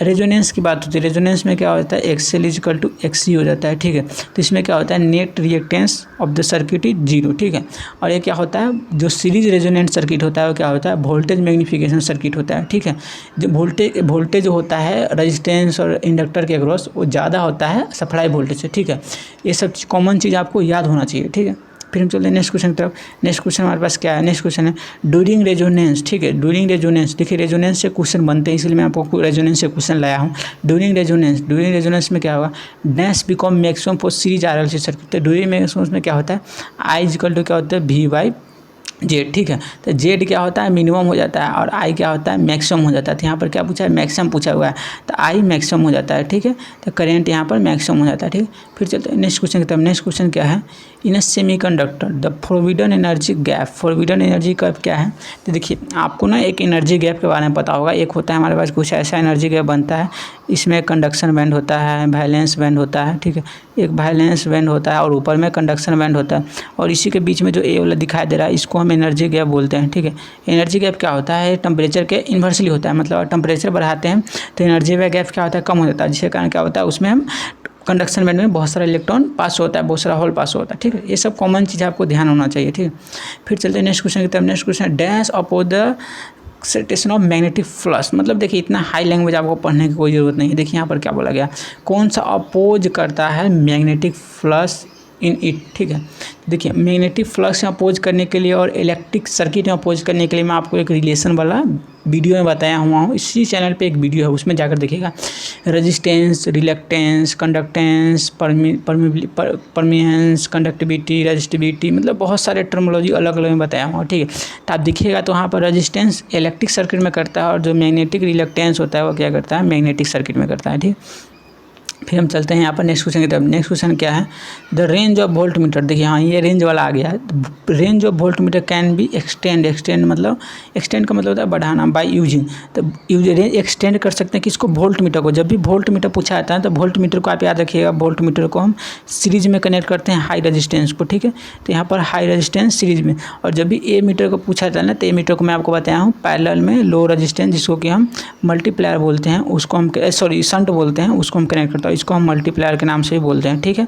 resonance की बात होती है। रेजोनेंस में क्या होता है, XL = XC हो जाता है, ठीक है। तो इसमें क्या होता है, net reactance of the circuit is 0, ठीक है। और ये क्या होता है, जो सीरीज रेजोनेंट सर्किट होता है वो क्या होता है, वोल्टेज मैग्नीफिकेशन सर्किट होता है, ठीक है। जो वोल्टेज होता है रेजिस्टेंस और इंडक्टर के अक्रॉस, वो ज़्यादा होता है सप्लाई वोल्टेज से, ठीक है। ये सब कॉमन चीज़ आपको याद होना चाहिए, ठीक है। फिर हम चलते हैं नेक्स्ट क्वेश्चन की तरफ। नेक्स्ट क्वेश्चन हमारे पास क्या है, नेक्स्ट क्वेश्चन है ड्यूरिंग रेजोनेंस, ठीक है। ड्यूरिंग रेजोनेंस, देखिए रेजोनेंस से क्वेश्चन बनते हैं, इसलिए मैं आपको रेजोनेंस से क्वेश्चन लाया हूँ। ड्यूरिंग रेजोनेंस में क्या होगा, dash become maximum for series RLC circuit. तो ड्यूरिंग मैक्सिमम में क्या होता है, I = क्या होता है, V/R जेड, ठीक है। तो जेड क्या होता है, मिनिमम हो जाता है, और आई क्या होता है, मैक्सिमम हो जाता है। तो यहाँ पर क्या पूछा है, मैक्सिमम पूछा हुआ है, तो आई मैक्सिमम हो जाता है, ठीक है। तो करेंट यहाँ पर मैक्सिमम हो जाता है, ठीक है। फिर चलते हैं नेक्स्ट क्वेश्चन की तरफ। नेक्स्ट क्वेश्चन क्या है, in a semiconductor the forbidden energy gap. Forbidden energy gap क्या है, तो देखिए आपको ना एक एनर्जी गैप के बारे में पता होगा। एक होता है हमारे पास कुछ ऐसा एनर्जी गैप बनता है, इसमें कंडक्शन बैंड होता है, वैलेंस बैंड होता है, ठीक है। एक वैलेंस बैंड होता है और ऊपर में कंडक्शन बैंड होता है, और इसी के बीच में जो ए वाला दिखाई दे रहा है इसको हम एनर्जी गैप बोलते हैं, ठीक है। एनर्जी गैप क्या होता है, टेम्परेचर के इन्वर्सली होता है, मतलब टेम्परेचर बढ़ाते हैं तो एनर्जी गैप क्या होता है, कम हो जाता है, जिसके कारण क्या होता है, उसमें हम कंडक्शन बैंड में बहुत सारा इलेक्ट्रॉन पास होता है, बहुत सारा होल पास होता है, ठीक है। ये सब कॉमन चीज़ आपको ध्यान होना चाहिए, ठीक है। फिर चलते हैं नेक्स्ट क्वेश्चन की तरफ। Next question, dash oppose the acceleration of magnetic flux. मतलब देखिए इतना हाई लैंग्वेज आपको पढ़ने की कोई ज़रूरत नहीं है। देखिए यहाँ पर क्या बोला गया, कौन सा अपोज करता है मैग्नेटिक फ्लक्स इन इट, ठीक है। देखिए मैग्नेटिक फ्लक्स में अपोज करने के लिए और इलेक्ट्रिक सर्किट में अपोज करने के लिए मैं आपको एक रिलेशन वाला वीडियो में बताया हुआ हूँ। इसी चैनल पे एक वीडियो है, उसमें जाकर देखिएगा। Resistance, reluctance, conductance, permeance, conductivity, resistivity, मतलब बहुत सारे टर्मोलॉजी अलग अलग में बताया हुआ, ठीक है। तो आप देखिएगा तो वहाँ पर रेजिस्टेंस इलेक्ट्रिक सर्किट में करता है, और जो मैग्नेटिक रिलेक्टेंस होता है वो क्या करता है, मैग्नेटिक सर्किट में करता है, ठीक है। फिर हम चलते हैं यहाँ पर नेक्स्ट क्वेश्चन की तरफ। नेक्स्ट क्वेश्चन क्या है, the range of volt meter. देखिए हाँ ये रेंज वाला आ गया है। Range of volt meter can be extend. Extend मतलब, एक्सटेंड का मतलब होता है बढ़ाना, बाय यूजिंग। तो रेंज एक्सटेंड कर सकते हैं किसको, वोल्ट मीटर को। जब भी वोल्ट मीटर पूछा जाता है तो वोल्ट मीटर को आप याद रखिएगा, वोल्ट मीटर को हम सीरीज में कनेक्ट करते हैं हाई रजिस्टेंस को, ठीक है। तो यहाँ पर हाई रजिस्टेंस सीरीज में, और जब भी ए मीटर को पूछा जाता है ना, तो ए मीटर को मैं आपको बताया हूँ पैरेलल में लो रजिस्टेंस, जिसको कि हम मल्टीप्लायर बोलते हैं, उसको हम शंट बोलते हैं, उसको हम कनेक्ट करते हैं, इसको हम मल्टीप्लायर के नाम से ही बोलते हैं, ठीक है।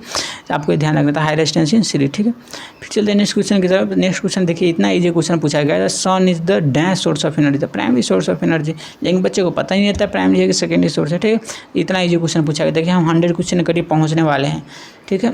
तो आपको ध्यान रखना था, हाई रेजिस्टेंस इन सीरीज, ठीक है। फिर चलते हैं नेक्स्ट क्वेश्चन की तरफ। नेक्स्ट क्वेश्चन देखिए इतना इजी क्वेश्चन पूछा गया है, sun is the dash source of energy, the primary source of energy. लेकिन बच्चे को पता ही नहीं रहता प्राइमरी है कि सेकेंडरी सोर्स है, ठीक है। इतना इजी क्वेश्चन पूछा गया। देखिए हम 100 क्वेश्चन के करीब पहुँचने वाले हैं, ठीक है।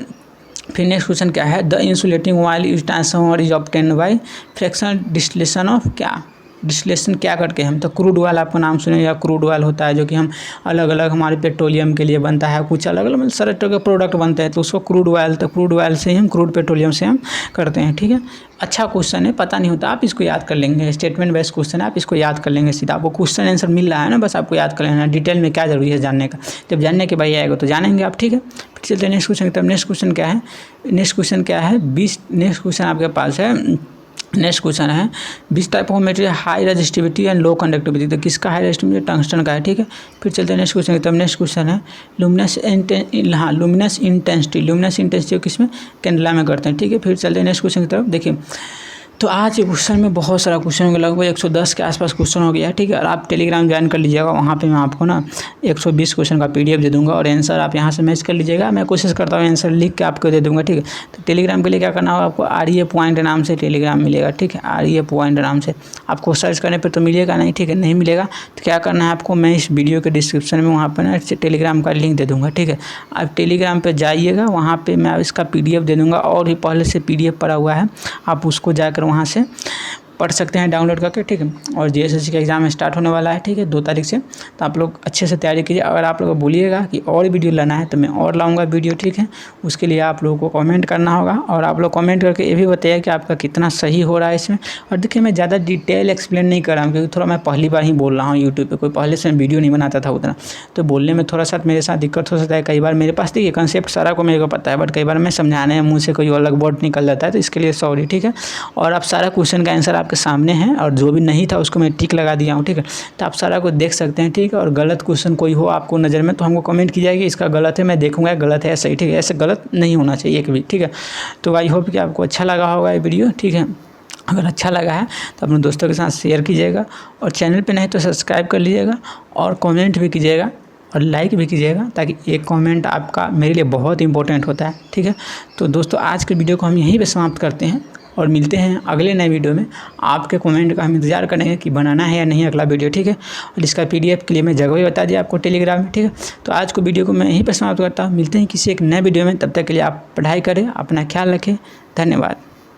फिर नेक्स्ट क्वेश्चन क्या है, the insulating oil is transformer is obtained by fractional distillation of क्या। डिस्टिलेशन क्या करके, हम तो क्रूड ऑयल आपको नाम सुने, या क्रूड ऑयल होता है जो कि हम अलग अलग हमारे पेट्रोलियम के लिए बनता है, कुछ अलग अलग मतलब सारे तरह के प्रोडक्ट बनते हैं, तो उसको क्रूड ऑयल, तो क्रूड ऑयल से ही हम क्रूड पेट्रोलियम से हम करते हैं, ठीक है। अच्छा क्वेश्चन है, पता नहीं होता, आप इसको याद कर लेंगे, स्टेटमेंट बेस्ड क्वेश्चन है, आप इसको याद कर लेंगे सीधा। आपको क्वेश्चन आंसर मिल रहा है ना, बस आपको याद कर लेना, डिटेल में क्या जरूरी है जानने का। जब जानने के भाई आएगा तो जानेंगे आप, ठीक है। फिर चलते हैं नेक्स्ट क्वेश्चन की तरफ। नेक्स्ट क्वेश्चन क्या है, नेक्स्ट क्वेश्चन क्या है, 20। नेक्स्ट क्वेश्चन आपके पास है, नेक्स्ट क्वेश्चन है 20 type of material high resistivity and low conductivity. तो किसका हाई रेजिस्टिविटी, टंगस्टन का है, ठीक है। फिर चलते हैं नेक्स्ट क्वेश्चन की तरफ। नेक्स्ट क्वेश्चन है लुमिनस इंटेंसिटी। लुमिनस इंटेंसिटी किसमें, कैंडला में करते हैं, ठीक है। फिर चलते हैं नेक्स्ट क्वेश्चन की तरफ। देखिए तो आज के क्वेश्चन में बहुत सारा क्वेश्चन होगा, लगभग 110 के आसपास क्वेश्चन हो गया है, ठीक है। और आप टेलीग्राम ज्वाइन कर लीजिएगा, वहाँ पे मैं आपको ना 120 क्वेश्चन का PDF दे दूंगा, और आंसर आप यहाँ से मैच कर लीजिएगा। मैं कोशिश करता हूँ आंसर लिख के आपको दे दूंगा, ठीक है। तो टेलीग्राम के लिए क्या करना होगा, आपको REA पॉइंट नाम से टेलीग्राम मिलेगा, ठीक है। REA पॉइंट नाम से आपको सर्च करने पर तो मिलेगा नहीं, ठीक है, नहीं मिलेगा तो क्या करना है आपको, मैं इस वीडियो के डिस्क्रिप्शन में वहाँ पर ना टेलीग्राम का लिंक दे दूँगा, ठीक है। आप टेलीग्राम पर जाइएगा, वहाँ पर मैं इसका PDF दे दूँगा, और भी पहले से PDF पड़ा हुआ है, आप उसको जाकर वहाँ से पढ़ सकते हैं डाउनलोड करके, ठीक है। और JSSC का एग्ज़ाम स्टार्ट होने वाला है, ठीक है, 2 तारीख से। तो आप लोग अच्छे से तैयारी कीजिए। अगर आप लोग बोलिएगा कि और वीडियो लाना है तो मैं और लाऊंगा वीडियो, ठीक है। उसके लिए आप लोगों को कमेंट करना होगा, और आप लोग कमेंट करके ये भी बताइए कि आपका कितना सही हो रहा है इसमें। और देखिए मैं ज़्यादा डिटेल एक्सप्लेन नहीं कर रहा हूँ, क्योंकि थोड़ा मैं पहली बार ही बोल रहा हूँ यूट्यूब पर, कोई पहले से मैं वीडियो नहीं बनाता था उतना, तो बोलने में थोड़ा सा मेरे साथ दिक्कत हो सकता है। कई बार मेरे पास देखिए कंसेप्ट सारा को मेरे को पता है, बट कई बार मैं समझाने मुँह से कोई अलग वर्ड निकल जाता है, तो इसके लिए सॉरी, ठीक है। और आप सारा क्वेश्चन का आंसर आपके सामने है, और जो भी नहीं था उसको मैं टिक लगा दिया हूँ, ठीक है। तो आप सारा को देख सकते हैं, ठीक है। और गलत क्वेश्चन कोई हो आपको नज़र में तो हमको कमेंट की जाएगी, इसका गलत है, मैं देखूंगा गलत है सही, ठीक है। ऐसे गलत नहीं होना चाहिए एक भी, ठीक है। तो आई होप कि आपको अच्छा लगा होगा ये वीडियो, ठीक है। अगर अच्छा लगा है तो अपने दोस्तों के साथ शेयर कीजिएगा, और चैनल पे नहीं तो सब्सक्राइब कर लीजिएगा, और कमेंट भी कीजिएगा, और लाइक भी कीजिएगा, ताकि एक कमेंट आपका मेरे लिए बहुत इंपॉर्टेंट होता है, ठीक है। तो दोस्तों आज के वीडियो को हम यहीं पे समाप्त करते हैं, और मिलते हैं अगले नए वीडियो में। आपके कमेंट का हम इंतजार करेंगे कि बनाना है या नहीं अगला वीडियो, ठीक है। और इसका PDF के लिए मैं जगह भी बता दिया आपको टेलीग्राम में, ठीक है। तो आज को वीडियो को मैं यहीं पर समाप्त करता हूँ। मिलते हैं किसी एक नए वीडियो में, तब तक के लिए आप पढ़ाई करें, अपना ख्याल रखें, धन्यवाद।